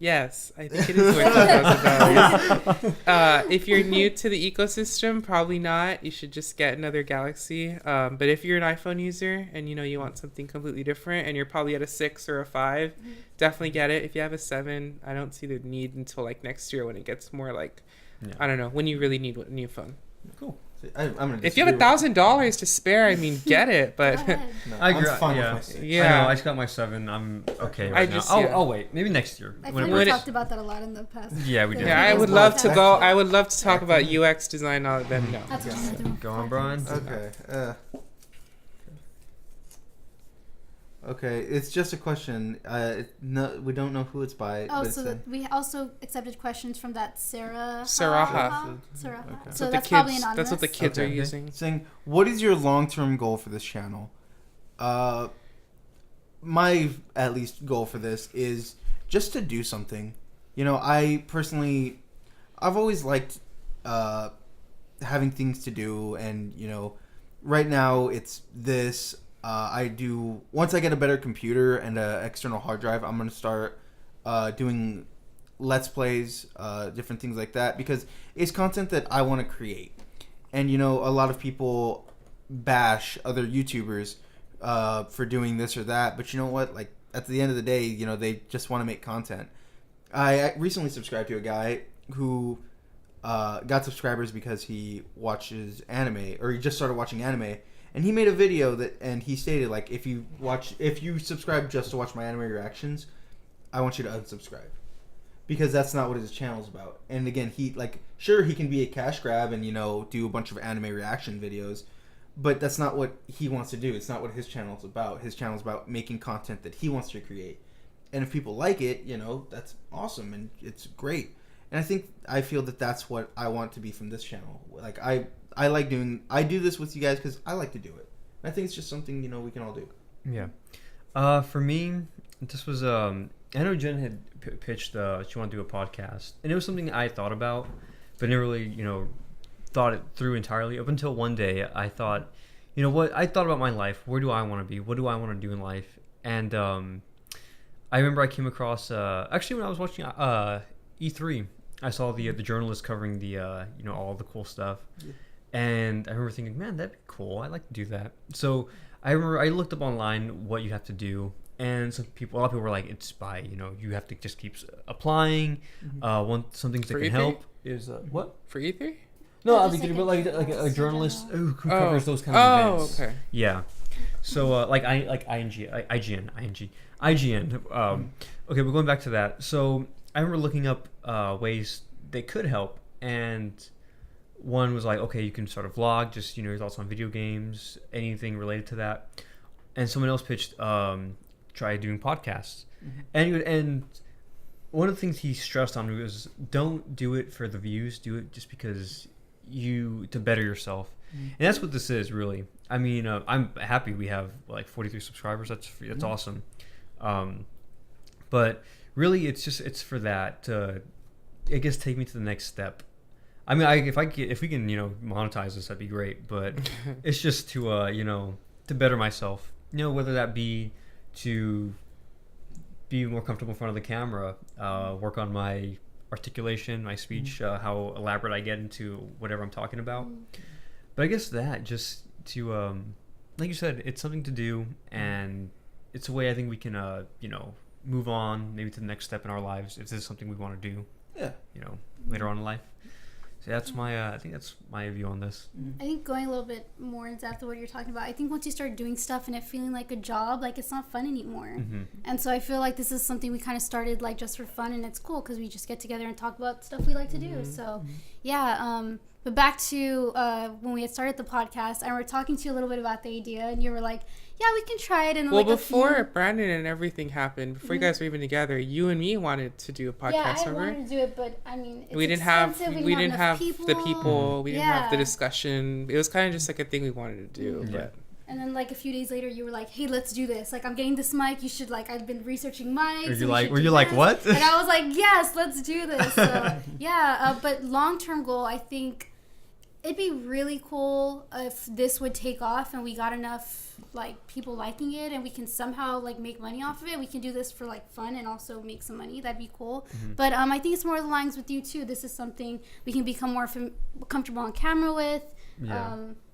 Yes, I think it is worth $1,000. If you're new to the ecosystem, probably not. You should just get another Galaxy. But if you're an iPhone user and you want something completely different, and you're probably at a 6 or a 5, definitely get it. If you have a 7, I don't see the need until like next year when it gets more like, Yeah. I don't know, when you really need a new phone. Cool. I'm gonna If you have $1,000 to spare, I mean, get it. Go But ahead. no, I agree. I'm fine Yeah. with my six. Yeah. I know. I just got my 7. I'm okay right just- now. yeah. I'll wait. Maybe next year. I feel When like it- we when it- talked about that a lot in the past. Yeah, we did. yeah, I It's would not love to that. go. I would love to talk about UX design. All then no. That's what I'm gonna do. Go on, Brian. Okay. Okay, it's just a question. No, we don't know who it's by. Oh, but so it's that we also accepted questions from that Sarah. Saraha. Sarah. Okay. So the that's kids. probably anonymous. That's what the kids are Okay. using. saying, "What is your long-term goal for this channel?" My at least goal for this is just to do something. You know, I've always liked having things to do, and right now it's this. Once I get a better computer and an external hard drive, I'm gonna start doing let's plays, different things like that, because it's content that I want to create. And a lot of people bash other YouTubers for doing this or that, but you know what? Like at the end of the day, they just want to make content. I recently subscribed to a guy who got subscribers because he watches anime, or he just started watching anime. And he made a video and he stated, like, if you subscribe just to watch my anime reactions, I want you to unsubscribe, because that's not what his channel's about. And again, he can be a cash grab and do a bunch of anime reaction videos, but that's not what he wants to do. It's not what his channel's about. His channel's about making content that he wants to create. And if people like it, that's awesome and it's great. And I feel that that's what I want to be from this channel. Like I do this with you guys because I like to do it. And I think it's just something we can all do. Yeah. For me, this was I know Jen had pitched she wanted to do a podcast, and it was something I thought about, but never really thought it through entirely. Up until one day, I thought, I thought about my life. Where do I want to be? What do I want to do in life? And I remember I came across actually when I was watching E3, I saw the journalist covering the all the cool stuff. Yeah. And I remember thinking, man, that'd be cool. I'd like to do that. So I remember I looked up online what you have to do, and a lot of people were like, it's by you have to just keep applying. Some things that For can E3? help is what For E3? no, Oh, I just mean, like but like a journalist in journalist general. who covers those kind of events. Oh, okay. Yeah. So IGN. Okay, but going back to that. So I remember looking up ways they could help, and one was like, okay, you can start a vlog, just your thoughts on video games, anything related to that. And someone else pitched try doing podcasts. And one of the things he stressed on me was, don't do it for the views, do it just because to better yourself. And that's what this is, really. I mean, I'm happy we have 43 subscribers. That's awesome. But really, it's for that to, I guess, take me to the next step. I mean, if we can monetize this, that'd be great. But it's just to to better myself. whether that be to be more comfortable in front of the camera, work on my articulation, my speech, how elaborate I get into whatever I'm talking about. But I guess that just to, like you said, it's something to do, and it's a way I think we can, move on maybe to the next step in our lives if this is something we want to do. Yeah. Later on in life. So that's my, I think that's my view on this. I think going a little bit more in depth of what you're talking about, I think once you start doing stuff and it feeling like a job, like it's not fun anymore. And so I feel like this is something we kind of started like just for fun, and it's cool because we just get together and talk about stuff we like to do. So yeah, but back to when we had started the podcast, and we were talking to you a little bit about the idea, and you were like, yeah, we can try it. And well, before Brandon and everything happened, before you guys were even together, you and me wanted to do a podcast. Yeah, I remember? wanted to do it, but I mean, it's we didn't have the people. we didn't have the discussion. It was kind of just like a thing we wanted to do. But and then like a few days later, you were like, hey, let's do this. Like, I'm getting this mic. You should like, I've been researching mics. Were you like what? And I was like, yes, let's do this. So yeah, but long-term goal, I think it'd be really cool if this would take off and we got enough like people liking it and we can somehow like make money off of it. We can do this for like fun and also make some money. That'd be cool. But I think it's more of the lines with you too. This is something we can become more comfortable on camera with.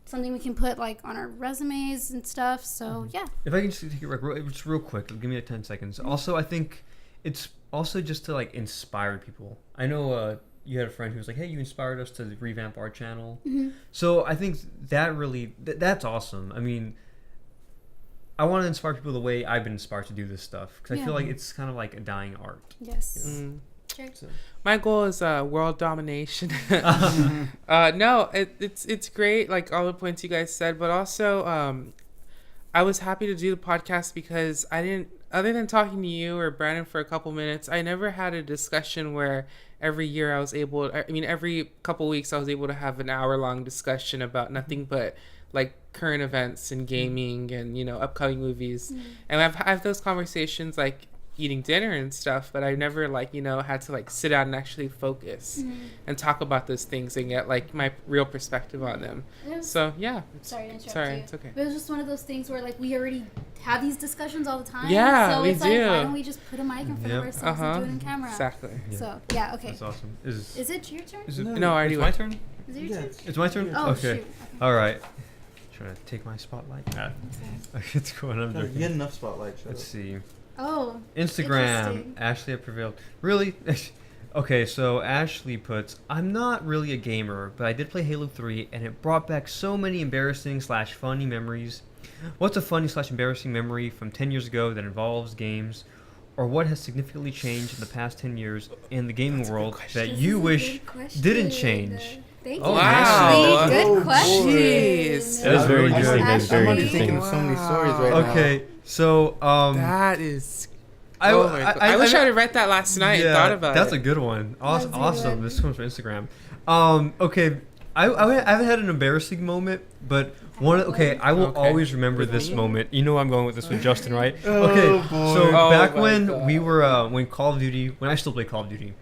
Something we can put like on our resumes and stuff. So yeah. If I can just take it just real quick, give me like 10 seconds. Also, I think it's also just to like inspire people. I know you had a friend who was like, hey, you inspired us to revamp our channel. So I think that really, that's awesome. I mean, I want to inspire people the way I've been inspired to do this stuff. Because I feel like it's kind of like a dying art. Yes. Sure. So. My goal is world domination. No, it's great, like all the points you guys said, but also I was happy to do the podcast because I didn't, other than talking to you or Brandon for a couple minutes, I never had a discussion where every year every couple weeks I was able to have an hour-long discussion about nothing but like current events and gaming and upcoming movies. And I have those conversations like eating dinner and stuff, but I never had to like sit down and actually focus and talk about those things and get like my real perspective on them. So yeah. Sorry to interrupt Sorry, you. it's okay. But it was just one of those things where like we already have these discussions all the time. Yeah, so we it's do. Like, why don't we just put a mic in front of ourselves and do it on camera? Exactly. Yeah. So yeah, okay. That's awesome. Is it your turn? No, I already it's my went. turn? Is it your turn? It's my turn? Oh okay. shoot. Okay. All right. Trying to take my spotlight. It's going. I'm You joking. get enough spotlight. Let's see. Oh. Instagram. Interesting. Ashley have prevailed. Really? Okay, so Ashley puts, I'm not really a gamer, but I did play Halo 3, and it brought back so many embarrassing/funny memories. What's a funny/embarrassing memory from 10 years ago that involves games? Or what has significantly changed in the past 10 years in the gaming world that This you is a wish good question. didn't change? Thank Oh, you, wow. Ashley. Good Oh, question. jeez. That is very I'm good. I'm Ashley. already thinking of so many stories right now. Okay, so That is. I wish I had read that last night and thought about that's it. a good one. That's a good Awesome. one. This comes from Instagram. Okay, I haven't had an embarrassing moment, but I will Okay. always remember With this me? moment. You know I'm going with this with Justin, right? Oh, Okay, boy. so Oh back my when God. we were when Call of Duty, when I still played Call of Duty,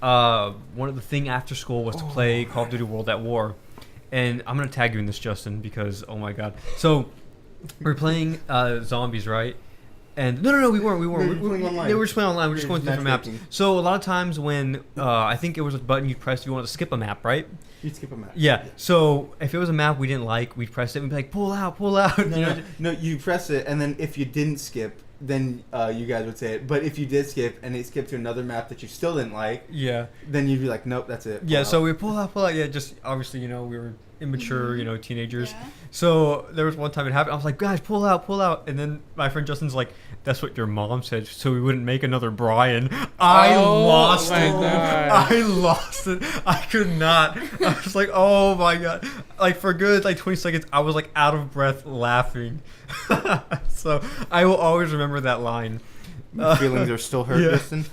one of the thing after school was to play Call of Duty World at War, and I'm gonna tag you in this, Justin, because oh my God. So we're playing zombies, right? And no, we weren't. No, you were playing online. They were just playing online. We're just You're going through different maps. matchmaking. So a lot of times when I think it was a button you pressed if you wanted to skip a map, right? You'd skip a match. Yeah. So if it was a map we didn't like, we'd press it and we'd be like, pull out. No, you press it, and then if you didn't skip, then you guys would say it. But if you did skip, and it skipped to another map that you still didn't like, Yeah. then you'd be like, nope, that's it. Yeah. Pull So out. we pull out. Yeah. Just obviously, we were immature, teenagers. Yeah. So there was one time it happened. I was like, guys, pull out. And then my friend Justin's like, that's what your mom said, so we wouldn't make another Bryan. I lost my it. God. I lost it. I could not. I was like, oh my God. Like for good 20 seconds, I was like out of breath laughing. So I will always remember that line. My feelings are still hurt, Yeah. Justin.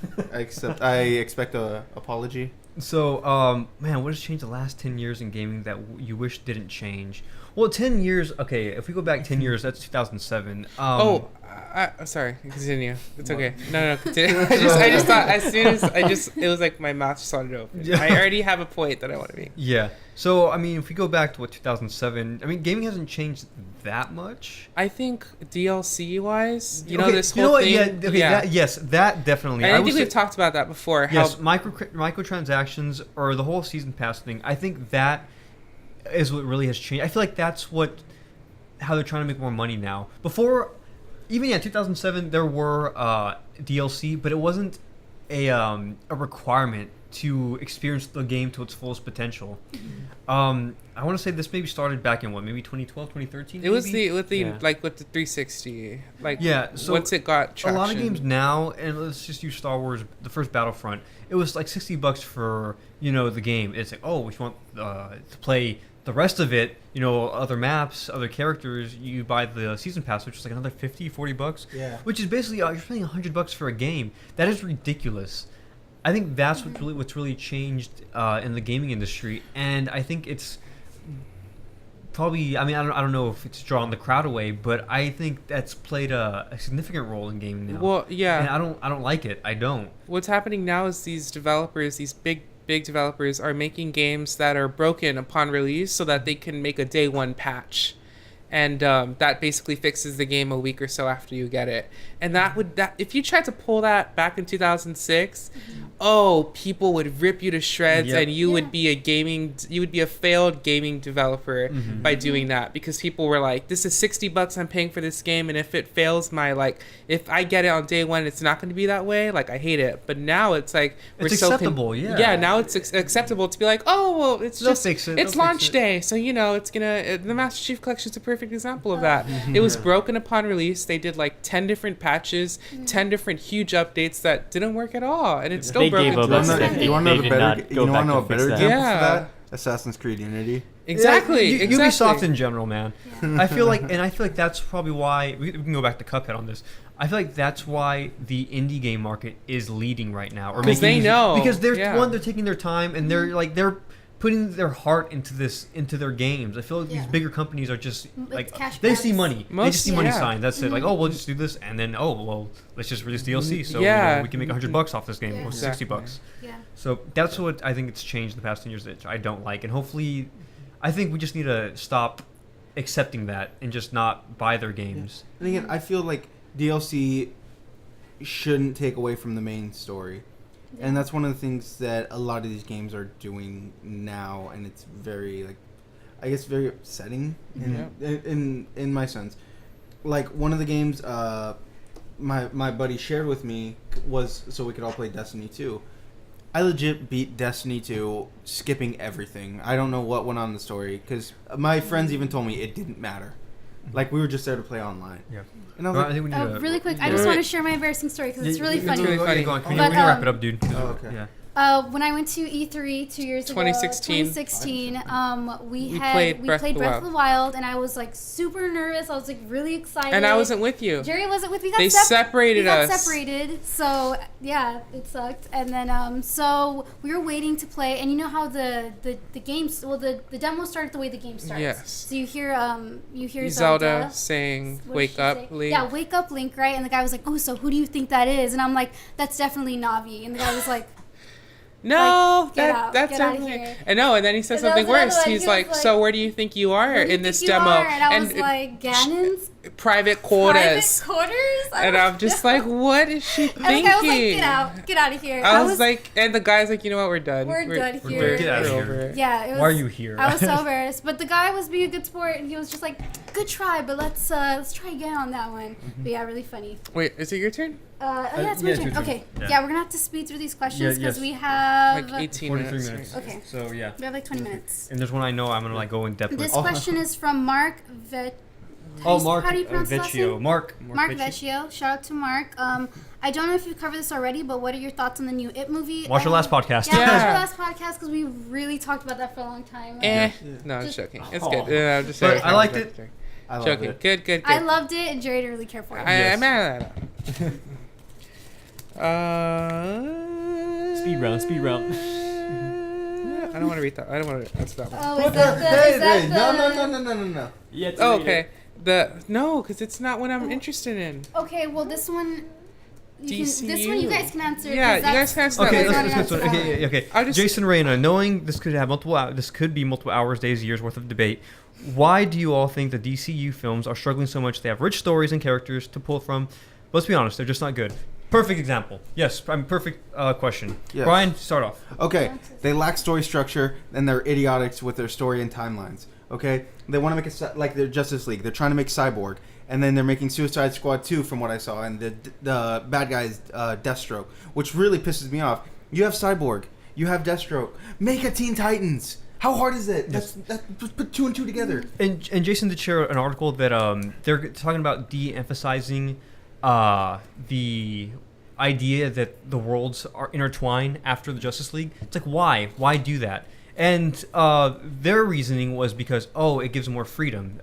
I expect a apology. So, man, what has changed the last 10 years in gaming that you wish didn't change? Well, 10 years, okay, if we go back 10 years, that's 2007. Sorry, continue. It's okay. No, continue. I just thought as soon as it was like my mouth just started open. Yeah. I already have a point that I want to make. Yeah. So I mean, if we go back to 2007, I mean, gaming hasn't changed that much. I think DLC wise, you know, Okay, this you know whole what? thing. Yeah, okay, yes, that definitely. And I would think say- we've talked about that before. Yes, How microtransactions or the whole season pass thing. I think that is what really has changed. I feel like that's how they're trying to make more money now. Before, even 2007, there were DLC, but it wasn't a requirement to experience the game to its fullest potential. I want to say this maybe started back in maybe 2012, 2013. it was maybe? with the Yeah. like with the 360. Like Yeah, so once it got traction. a lot of games now, and let's just use Star Wars, the first Battlefront. It was like $60 for the game. It's like, oh, if you want to play the rest of it, other maps, other characters, you buy the season pass, which is like another $50-$40. Yeah. Which is basically you're paying $100 for a game. That is ridiculous. I think that's what's really changed in the gaming industry, and I think it's probably. I mean, I don't know if it's drawing the crowd away, but I think that's played a significant role in gaming now. Well, yeah. And I don't like it. I don't. What's happening now is these developers, these big developers, are making games that are broken upon release so that they can make a day one patch, and that basically fixes the game a week or so after you get it. And that if you tried to pull that back in 2006, people would rip you to shreds, Yep. and you would be a failed gaming developer by doing that, because people were like, this is $60 I'm paying for this game, and if it fails if I get it on day one, it's not going to be that way. Like, I hate it. But now it's like It's acceptable, yeah. Yeah, now it's acceptable to be like, oh, well, it's They'll just fix it, it's they'll launch fix it. day, so it's gonna. The Master Chief Collection is a perfect example of that. It was broken upon release. They did like 10 different patches, 10 different huge updates that didn't work at all, and it's still They broken. gave up to on this it. day. You want to know They the did not better? go You want back to know a and better fix that. example Yeah. for that? Assassin's Creed Unity. Exactly. Yeah, exactly. Ubisoft in general, man. I feel like that's probably why we can go back to Cuphead on this. I feel like that's why the indie game market is leading right now, or 'Cause they know. because they're Yeah. they're taking their time and they're putting their heart into their games. I feel like these Yeah. bigger companies are just It's like cash they grabs. see money. They Most- just see money yeah. signs. That's it. Like, oh, we'll just do this, and then let's just release DLC, so Yeah. we can make $100 off this game, Yeah. or Exactly. $60. Yeah. So that's what I think it's changed in the past 10 years that I don't like, and hopefully, I think we just need to stop accepting that and just not buy their games. And again, I feel like DLC shouldn't take away from the main story. And that's one of the things that a lot of these games are doing now, and it's very very upsetting in my sense. Like, one of the games my buddy shared with me was so we could all play Destiny 2. I legit beat Destiny 2 skipping everything. I don't know what went on in the story, because my friends even told me it didn't matter. Like, we were just there to play online. Yeah. And I was Well, I like, think we need to Really quick, I Yeah. just want to share my embarrassing story because it's really funny. really funny. Go on. Can But, you wrap it up, dude? Oh, okay. Yeah. When I went to E3 2 years ago, 2016. 2016, we played played Breath Breath of the of the Wild, and I was like super nervous. I was like really excited. And I wasn't with you. Jerry wasn't with me. They separated we got us. separated, so yeah, it sucked. And then so we were waiting to play, and you know how the games, the demo started the way the game starts. Yes. So you hear Zelda saying, What did "Wake she up, say? Link." Yeah, wake up, Link, right? And the guy was like, "Oh, so who do you think that is?" And I'm like, "That's definitely Navi." And the guy was like, No, Like, get out, that's get outta definitely. here. And no, and then he said And that something was another worse. one. He's He like, was "So like, where do you think you are "Where do you in this think you demo?" are?" And I was like, "Ganon's private quarters. private quarters." And I'm just like, what is she and the thinking? guy was like, "Get out of here." I was like, and the guy's like, you know what, we're done. We're done here. Get out of we're here. over it. "Yeah, it was." Why are you here? I was so embarrassed, but the guy was being a good sport, and he was just like, "Good try, but let's try again on that one." But yeah, really funny. Wait, is it your turn? Yeah, it's my yeah, it's turn. your turn. Okay, Yeah. yeah, we're gonna have to speed through these questions because yes. we have Like 18 43 minutes. minutes. Okay. So yeah. we have like 20 minutes. And there's one I know I'm gonna go in depth This with. question is from Mark Mark how do you pronounce his last Vecchio. name? Mark Vecchio. Shout out to Mark. I don't know if you've covered this already, but what are your thoughts on the new It movie? Watch our last podcast. Yeah, Yeah. watch our last podcast because we really talked about that for a long time. No, I'm just joking. It's Oh. good. I'm just But saying. I liked it. I love Joking. it. Good, good, good. I loved it, and Jerry didn't really care for it. Yes. I'm mad at that. Speed round. I don't want to read that. I don't want to answer that one. Oh, What is that the? the? Hey, Is that hey, the? no. Yeah, it's Oh, okay. No, because it's not what I'm interested in. Okay, well, this one. This one you guys can answer. Yeah, 'cause you guys can answer that. Okay, that's let's not go. an Okay, answer. okay. I'll just- Jason Reyna, knowing this could have this could be multiple hours, days, years worth of debate. Why do you all think the DCU films are struggling so much? They have rich stories and characters to pull from. Let's be honest, they're just not good. Perfect example. Yes, perfect question. Yes. Brian, start off. Okay, they lack story structure and they're idiotic with their story and timelines. Okay, they want to make it like their Justice League. They're trying to make Cyborg, and then they're making Suicide Squad 2 from what I saw, and the bad guy's Deathstroke, which really pisses me off. You have Cyborg, you have Deathstroke. Make a Teen Titans. How hard is it? That's put 2 and 2 together. And Jason did share an article that they're talking about de-emphasizing the idea that the worlds are intertwined after the Justice League. It's like, why? Why do that? And their reasoning was because, it gives more freedom.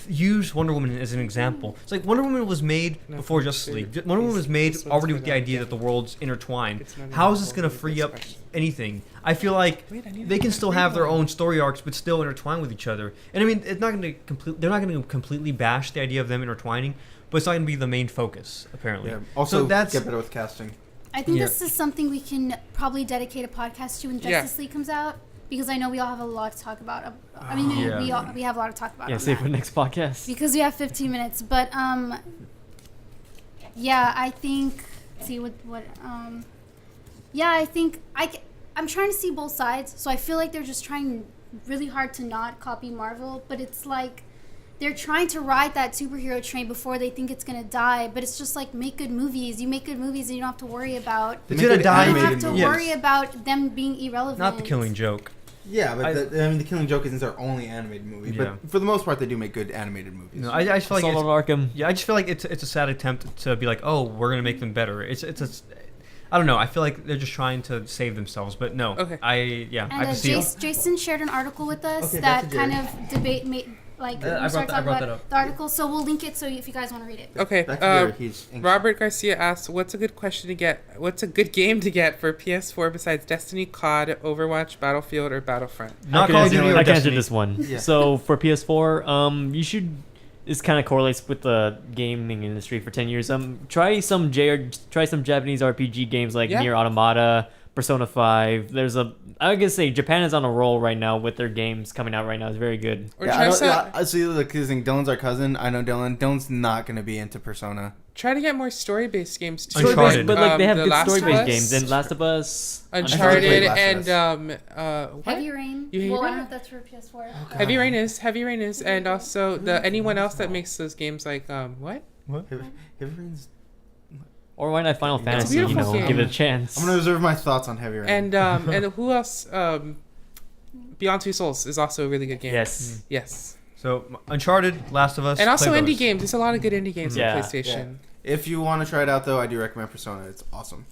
Use Wonder Woman as an example. It's like Wonder Woman was made before Justice League. Wonder Woman was made already with the idea that the world's intertwined. How is this going to free up anything? I feel like they can still have their own story arcs, but still intertwine with each other. And I mean, it's not going to they're not going to completely bash the idea of them intertwining, but it's not going to be the main focus, apparently. Yeah. Also, so that's get better with casting. I think this is something we can probably dedicate a podcast to when Justice Yeah. League comes out, because I know we all have a lot to talk about. I mean, Yeah. we have a lot to talk about. Yeah, on save that. for the next podcast. Because we have 15 minutes, but yeah, I think. See yeah, I think I'm trying to see both sides. So I feel like they're just trying really hard to not copy Marvel, but it's like they're trying to ride that superhero train before they think it's gonna die. But it's just like, make good movies. You make good movies, and you don't have to worry about. It's gonna die. You don't have animated to movies. worry about them being irrelevant. not the Killing Joke. Yeah, but the Killing Joke isn't their only animated movie. Yeah. But for the most part, they do make good animated movies. No, I just feel like Assault on Arkham. I just feel like it's a sad attempt to be like, we're gonna make them better. I don't know. I feel like they're just trying to save themselves, but no. Okay. I And can see. Jason shared an article with us Okay, that back to kind Jerry. of debate I we brought started that talking about up. the article, so we'll link it so if you guys want to read it. Okay. Back to Jerry, he's anxious. Robert Garcia asks, "What's a good question to get? What's a good game to get for PS4 besides Destiny, COD, Overwatch, Battlefield, or Battlefront?" Not I Call of can Duty answer, or I can answer Destiny. this one. Yeah. So for PS4, you should. This kind of correlates with the gaming industry for 10 years. Try some Japanese RPG games like Yeah. Nier Automata, Persona 5. I would say Japan is on a roll right now with their games coming out right now. It's very good. Or Yeah, try, I see the thing. Dylan's our cousin. I know Dylan. Dylan's not gonna be into Persona. try to get more story-based games too. Uncharted. But like they have The good Last of story-based Us, games. And Last of Us, Uncharted, played Last and of what? Heavy Rain. You hate Well, I that? don't know if that's for PS4. Heavy Rain is, and also anyone else that makes those games like what? Heavy Rain's. or why not Final It's a Fantasy? beautiful game. Give it a chance. I'm gonna reserve my thoughts on Heavy Rain. And who else? Beyond Two Souls is also a really good game. Yes. Yes. So Uncharted, Last of Us, And also play indie those. games. There's a lot of good indie games Yeah. on PlayStation. If you want to try it out, though, I do recommend Persona. It's awesome.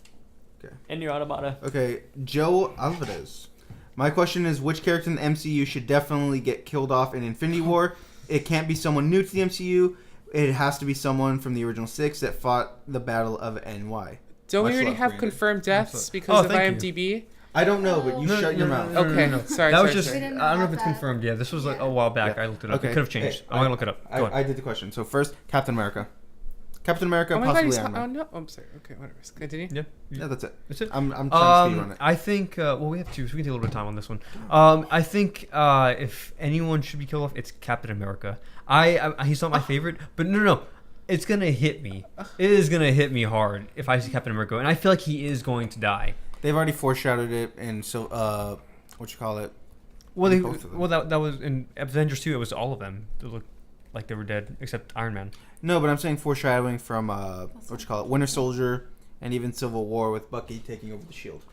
And Nier Automata. Okay, Joe Alvarez. My question is, which character in the MCU should definitely get killed off in Infinity War? It can't be someone new to the MCU. It has to be someone from the original 6 that fought the Battle of NY. Don't we Much already love, have Brandon. confirmed deaths Oh, because of thank IMDb? I don't know, but you No, shut your no, mouth. no, no, Okay, no, no. sorry, That was sorry, just. sorry. We didn't I don't know have if it's that. confirmed. Yeah, this was like Yeah. a while back. Yeah. I looked it up. Okay. It could have changed. Hey, I'm gonna look it up. Go I ahead. did the question. So first, Captain America. Captain America, Oh my god, possibly he's Iron Man. no. I'm sorry. Okay, whatever. Continue. Yeah. Yeah, that's it. That's it. I'm trying to speed run it. I think. Well, we have two, so we can take a little bit of time on this one. I think if anyone should be killed off, it's Captain America. He's not my favorite, but no. It's gonna hit me. It is gonna hit me hard if I see Captain America, and I feel like he is going to die. They've already foreshadowed it in what you call it? Well, Both of them. that was in Avengers 2. It was all of them that looked like they were dead, except Iron Man. No, but I'm saying foreshadowing from what you call it, Winter Soldier, and even Civil War with Bucky taking over the Shield.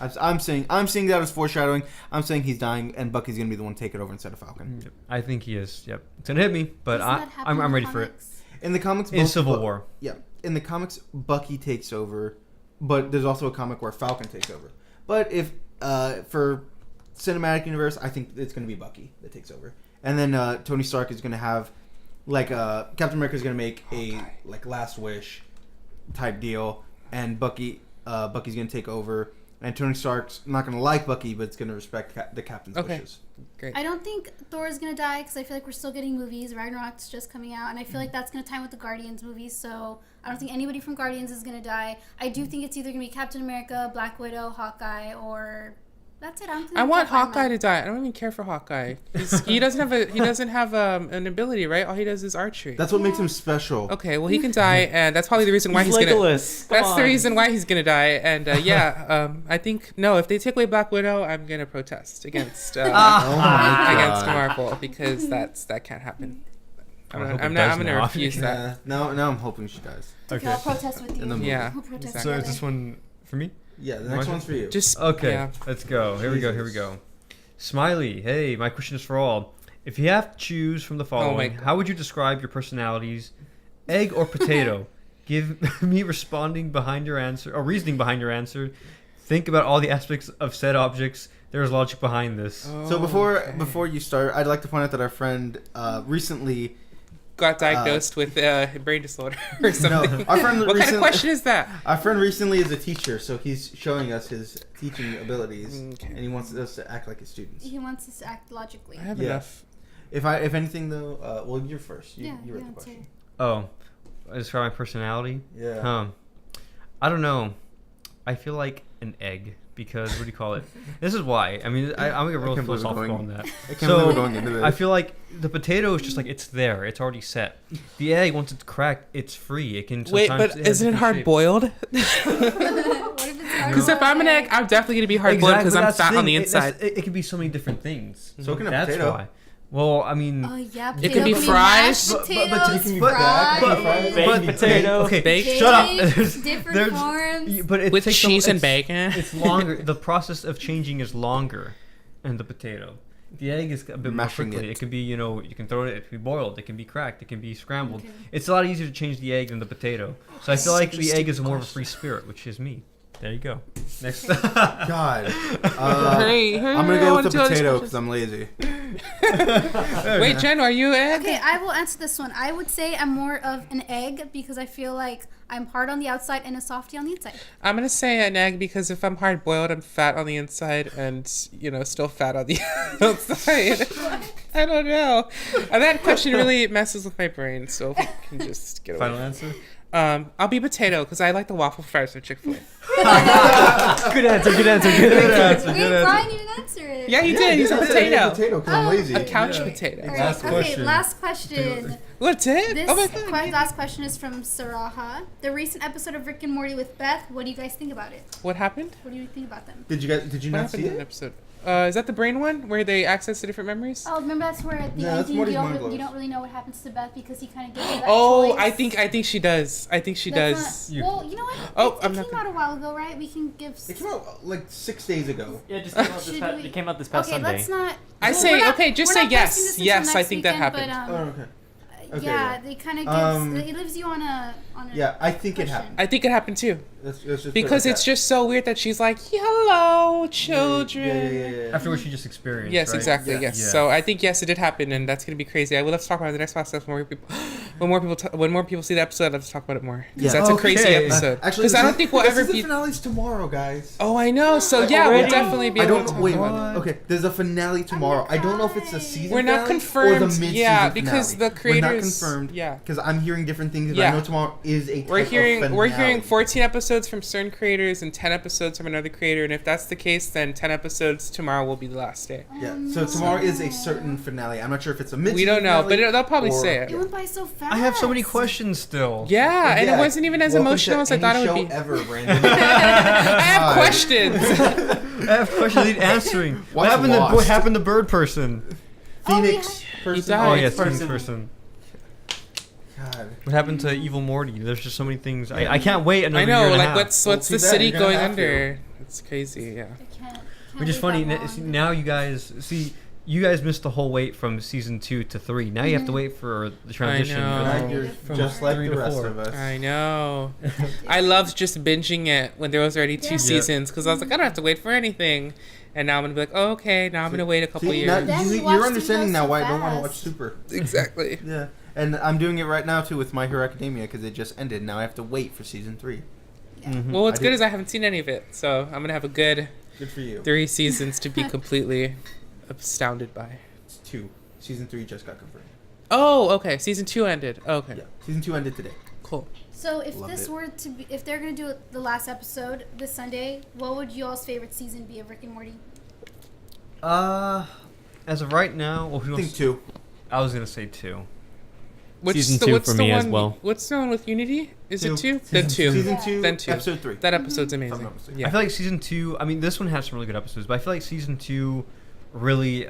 I'm seeing that as foreshadowing. I'm saying he's dying, and Bucky's gonna be the one to take it over instead of Falcon. Yep. I think he is. Yep, it's gonna hit me, but Doesn't that happen in I'm the ready for it. comics? In the comics, In Civil War. Yeah, in the comics, Bucky takes over, but there's also a comic where Falcon takes over. But if for cinematic universe, I think it's gonna be Bucky that takes over, and then Tony Stark is gonna have like Captain America is gonna make a like last wish type deal, and Bucky's gonna take over, And Tony Stark's not going to like Bucky, but it's going to respect the Captain's wishes. Great. I don't think Thor is gonna die because I feel like we're still getting movies. Ragnarok's just coming out, and I feel like that's gonna time with the Guardians movies. So I don't think anybody from Guardians is gonna die. I do think it's either gonna be Captain America, Black Widow, Hawkeye, or that's it. I want Hawkeye to die. I don't even care for Hawkeye. He doesn't have an ability, right? All he does is archery. That's what makes him special. Okay, well he can die, and that's probably the reason why he's gonna. Legolas. That's the reason why he's gonna die, and I think no. If they take away Black Widow, I'm gonna protest against Oh my against God. Marvel because that can't happen. I hope I'm it does gonna now. refuse that. Yeah. Now I'm hoping she dies. Okay, I'll protest with you. In the movie. Yeah, We'll protest exactly. So is together. this one for me? Yeah, the next Mine? one's for you. Just Okay, yeah. let's go. Here we go. Smiley, hey, my question is for all. If you have to choose from the following, God. how would you describe your personalities? Egg or potato? Give me reasoning behind your answer. Think about all the aspects of said objects. There is logic behind this. So before you start, I'd like to point out that our friend recently. Got diagnosed with brain disorder or something. No, our friend What kind of question is that? Our friend recently is a teacher, so he's showing us his teaching abilities, Okay. and he wants us to act like his students. He wants us to act logically. I have Yeah. enough. If anything though, well, you're first. You read the question. Oh, describe my personality? Yeah. Huh. I don't know. I feel like an egg because what do you call it? This is why. I mean, I'm gonna get real can't believe we're philosophical going- on that. I can't believe we're going into this. I feel like the potato is just like it's there. It's already set. The egg, once it's cracked, it's free. It can. Wait, sometimes but it has isn't it different hard shape. boiled? What if it's hard Because if I'm an egg, I'm definitely gonna be hard boiled because I'm that's fat on the thing. inside. It can be so many different things. So can a That's potato. why. Well, I mean, Oh yeah, It could be potato fried. mashed But- potatoes, can be fried, fried. but- Baked potato. Okay, Baked. shut up. baked, different forms. But it With takes cheese and it's- bacon. It's longer. The process of changing is longer, in the potato. The egg is a bit more Mashing quickly. it. It can be, you can throw it. It can be boiled. It can be cracked. It can be scrambled. Okay. It's a lot easier to change the egg than the potato. So I feel like the egg is more of a free spirit, which is me. There you go. Next. God. Hurry, I'm gonna I go wanna with the do all these potato questions. because I'm lazy. Wait, Jen, are you an egg? Okay, I will answer this one. I would say I'm more of an egg because I feel like I'm hard on the outside and a softie on the inside. I'm gonna say an egg because if I'm hard boiled, I'm fat on the inside and still fat on the outside. I don't know. That question really messes with my brain, so if we can just get away. Final answer. I'll be potato because I like the waffle fries from Chick-fil-A. Good answer. Good answer. Good answer. Wait, Bryan, you didn't answer it. Yeah, he did. He's a potato. Potato because I'm Oh. lazy. A couch Yeah. potato. All right, Last okay, question. last question. What's it? This Oh my god. last question is from Saraha. The recent episode of Rick and Morty with Beth. What do you guys think about it? What happened? What do you think about them? Did you What not happened see in that it? episode? Is that the brain one where they access the different memories? Oh, remember that's where at the No, that's ending Morty's you mind don't, glows. you don't really know what happens to Beth because he kind of gives her that Oh, choice. I think she does. I think she That's does. not- well, you know what? Oh, it I'm came not out a while ago, right? We can give. It came out like 6 days ago. Yeah, it just came out this Should past, we- it came out this past Okay, Sunday. let's not. I well, say- we're not- okay, just we're say not yes. posting this until Yes, I next think that weekend, happened. But, Oh, okay. Okay, yeah, they kind of gives. It leaves you on a. Yeah, I think it question. happened. I think it happened too. Let's just put it Because like it's that. just so weird that she's like, hello, children. Yeah. After what you just experienced. Yes, right? exactly. Yeah. Yes. Yeah. So I think yes, it did happen, and that's gonna be crazy. I would love to talk about it in the next podcast when more people see the episode. I'd love to talk about it more because Yeah. that's a crazy Okay. episode. Actually, Because I don't think we'll ever The be. finale's tomorrow, guys. Oh, I know. So yeah, Already? we'll definitely be I able don't to talk wait. about it. Okay, there's a finale tomorrow. I don't know if it's a season. We're not finale confirmed. Or the mid-season Yeah, because finale. the creators. We're not confirmed. Yeah. Because I'm hearing different things. And Yeah. I know tomorrow is a. We're type of hearing finale. 14 episodes from certain creators and 10 episodes from another creator, and if that's the case, then 10 episodes tomorrow will be the last day. Yeah. So tomorrow is a certain finale. I'm not sure if it's a mid. We don't know, but they'll probably or- say it. It went by so fast. I have so many questions still. Yeah, and it Yeah. wasn't even as Welcome emotional to as I thought it any would be. show ever, Brandon. I have God. questions. I have questions I need answering. What Watch happened to Lost. Bird person? Phoenix He person. died. Oh yes, person. Phoenix person. God. What happened to Evil Morty? There's just so many things. I can't wait another I know, year and a like half. what's Well, the too bad, city you're gonna going have under? It's crazy, yeah. I can't Which is wait funny. that long. Now you guys see. You guys missed the whole wait from season 2 to 3. Now you have to wait for the transition. know. for Right, you're From just like 3 the to rest 4. of us. I know. I loved just binging it when there was already 2 Yeah. seasons because I was like, I don't have to wait for anything. And now I'm going to be like, oh, okay, now I'm going to wait a couple See, years. now, Then you watch you're things understanding go now so why I don't want to fast. watch Super. Exactly. Yeah, and I'm doing it right now too with My Hero Academia because it just ended. Now I have to wait for season 3. Mhm. Well, what's I good did- is I haven't seen any of it, so I'm gonna have a good Good for you. 3 seasons to be completely astounded by. It's 2. Season 3 just got confirmed. Oh, okay. Season 2 ended. Okay, Yeah. Season 2 ended today. cool. So if Loved this it. were to be, if they're gonna do it the last episode this Sunday, what would y'all's favorite season be of Rick and Morty? As of right now, well, who I think else? 2. I was gonna say 2. Season 2 for me as well. What's the one with Unity? Is it 2? Season- Then 2. Season Yeah. 2, Then 2. episode 3. That episode's If I'm amazing. not mistaken. Yeah. I feel like season 2. I mean, this one has some really good episodes, but I feel like season 2 really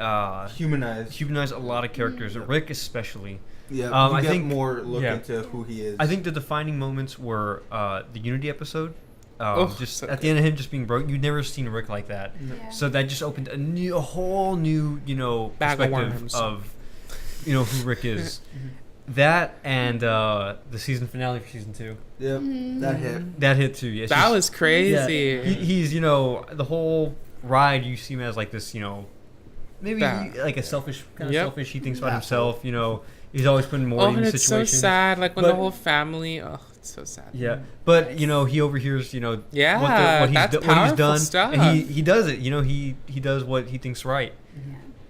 Humanized. a lot of characters. Mhm. Rick especially. Yeah, I we get think- more look yeah. into who he is. I think the defining moments were the Unity episode. Oh, Just so at good. the end of him just being broke. You'd never seen Rick like that. Yeah. So that just opened a whole new, Bag of perspective worms. of, who Rick is. That and the season finale for season 2. Yep, Mhm. that hit. That hit too. Yeah, it's That just- was crazy. Yeah, he's the whole ride. You see him as like this, maybe Bad. like a selfish kind of Yep. selfish. He thinks about Yeah. himself. He's always putting Oh, Morty and in it's situations. so sad. Like when But- the whole family. Oh, it's so sad. Yeah, but he overhears Yeah, what he's that's what he's powerful done, stuff. and he does it. He does what he thinks right,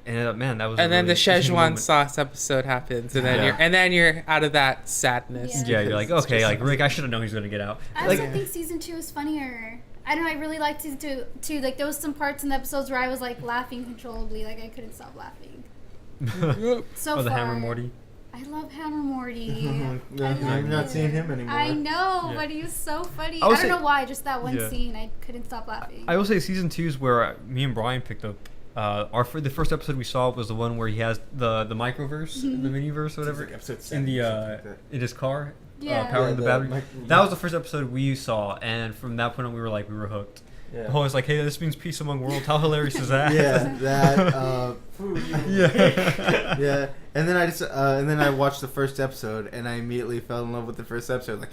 and man, that was. And a then the really interesting Szechuan moment. sauce episode happens, and then Yeah. you're out of that sadness. Yeah. Yeah, you're like, because it's okay, just- like Rick, I should have known he's gonna get out. I Like, also think season 2 is funnier. I don't know. I really liked season 2 too. Like there was some parts in the episodes where I was like laughing controllably. Like I couldn't stop laughing. So oh, the far, Hammer Morty. I love Hammer Morty. Yeah, I you're love not it. seeing him anymore. I know, Yeah. but he was so funny. I I would don't say- know why. Just that one Yeah. scene, I couldn't stop laughing. I will say season 2 is where me and Bryan picked up. The first episode we saw was the one where he has the microverse, the miniverse, or whatever, It's like episode in 7 the or something like that. in his car, Yeah. powering the battery. mic- That was the first episode we saw, and from that point on, we were hooked. Yeah. Oh, it's like, hey, this means peace among worlds. How hilarious is that? Yeah, that. yeah. Yeah, and then I watched the first episode, and I immediately fell in love with the first episode. Like,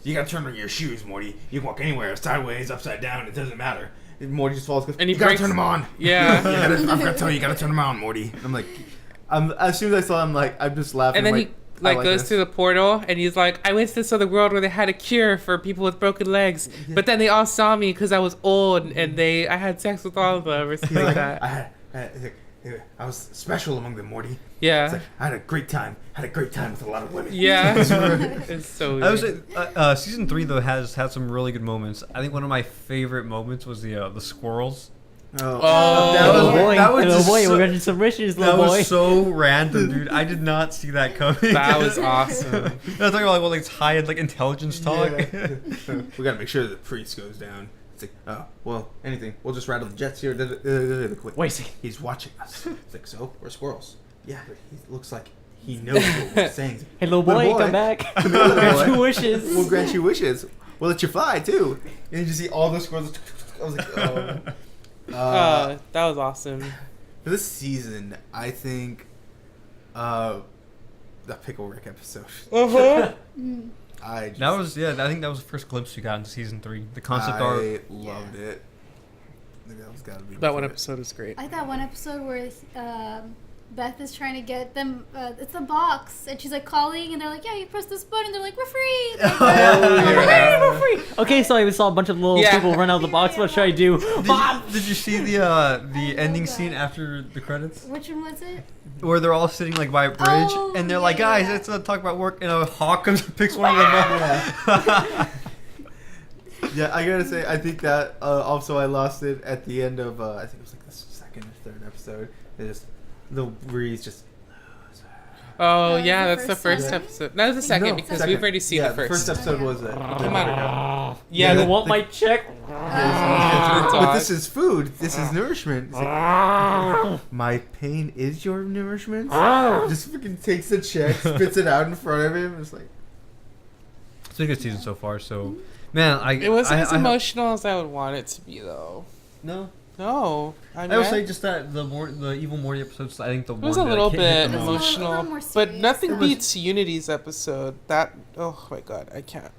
you gotta turn on your shoes, Morty. You can walk anywhere, sideways, upside down. It doesn't matter. And Morty just falls. Goes, And he you gotta breaks- turn them on. Yeah. I forgot to tell you, you gotta turn them on, Morty. And I'm like, as soon as I saw him, I'm just laughing. And then he I goes this. through the portal, and he's like, I went to this other world where they had a cure for people with broken legs, Yeah. but then they all saw me because I was old, and I had sex with all of them, or He's something like that. I was special among them, Morty. It's Yeah. like, I had a great time. With a lot of women. Yeah. It's so weird. I would say season 3 though has had some really good moments. I think one of my favorite moments was the squirrels. Oh, That was- Little boy, that was little just boy, so- we're gonna some riches, That little boy. was so random, dude. I did not see that coming. That was awesome. I was talking about like it's high end like intelligence talk. We gotta make sure the priest goes down. It's like, oh, well, anything. We'll just rattle the jets here. Wait a second. He's watching us. It's like, so? We're squirrels. Yeah, but he looks like he knows what we're saying. Hey, little boy, come back. Little Grant boy. your wishes. We'll grant you wishes. We'll let you fly, too. And you just see all the squirrels. I was like, oh. That was awesome. For this season, I think the Pickle Rick episode. Uh-huh. Mm. I just, That was I think that was the first glimpse we got into season 3. The concept art. I loved it. I think that was gotta be That my one favorite. episode was great. I like that one episode where Beth is trying to get them. It's a box, and she's like calling, and they're like, "Yeah, you press this button." They're like, "We're free." Like, yeah. We're free. Okay, so I saw a bunch of little Yeah. people run out of the box. What should I do? Did you see the love ending that. scene after the credits Which one was it? where they're all sitting like by a bridge Oh, and they're like, yeah. guys, let's talk about work, and a hawk comes and picks one of them up. Yeah, I gotta say, I think that also I lost it at the end of I think it was like the second or third episode. It just the breeze just. Oh, That was yeah, the that's the first first one? episode. No, the second, No, because Second. we've already seen yeah, the first. episode was Okay. Come on. Yeah, Yeah, you want my check? That's but odd. this is food. This is nourishment. It's like, my pain is your nourishment. Just freaking takes the check, spits it out in front of him. It's like, It's been a good season so far. So, man, It wasn't I as emotional as I would want it to be, though. No, No. I would say just that the Evil Morty episodes. I think the it one was a that little hit bit the It was most. a little emotional, more but serious. nothing It was- beats Unity's episode. That, oh my god, I can't.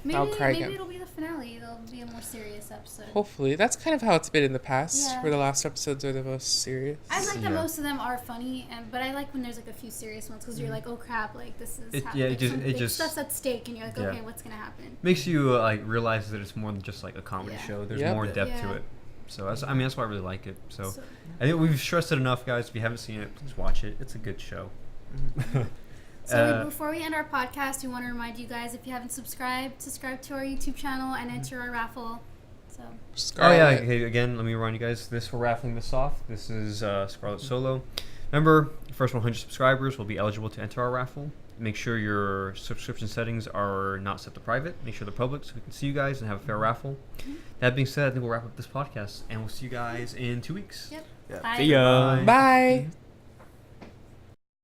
Maybe, I'll cry maybe again. it'll be the finale. There'll be a more serious episode. Hopefully, that's kind of how it's been in the past, Yeah. where the last episodes are the most serious. I like that Yeah. most of them are funny, but I like when there's like a few serious ones because you're like, oh crap, like this is Yeah, it just- some it big just- stuff's at stake, and you're like, Yeah. okay, what's gonna happen? Makes you like realize that it's more than just like a comedy Yeah. show. There's Yep. more depth Yeah. to it. So that's why I really like it. So So- I think we've stressed it enough, guys. If you haven't seen it, please watch it. It's a good show. So before we end our podcast, we want to remind you guys, if you haven't subscribe to our YouTube channel and enter our raffle. So Oh yeah. Scarlet. Okay, again, let me remind you guys. We're raffling this off. This is Scarlet Solo. Remember, the first 100 subscribers will be eligible to enter our raffle. Make sure your subscription settings are not set to private. Make sure they're public so we can see you guys and have a fair raffle. That being said, I think we'll wrap up this podcast, and we'll see you guys in 2 weeks. yep. Yeah. Bye. See ya. Bye. Bye.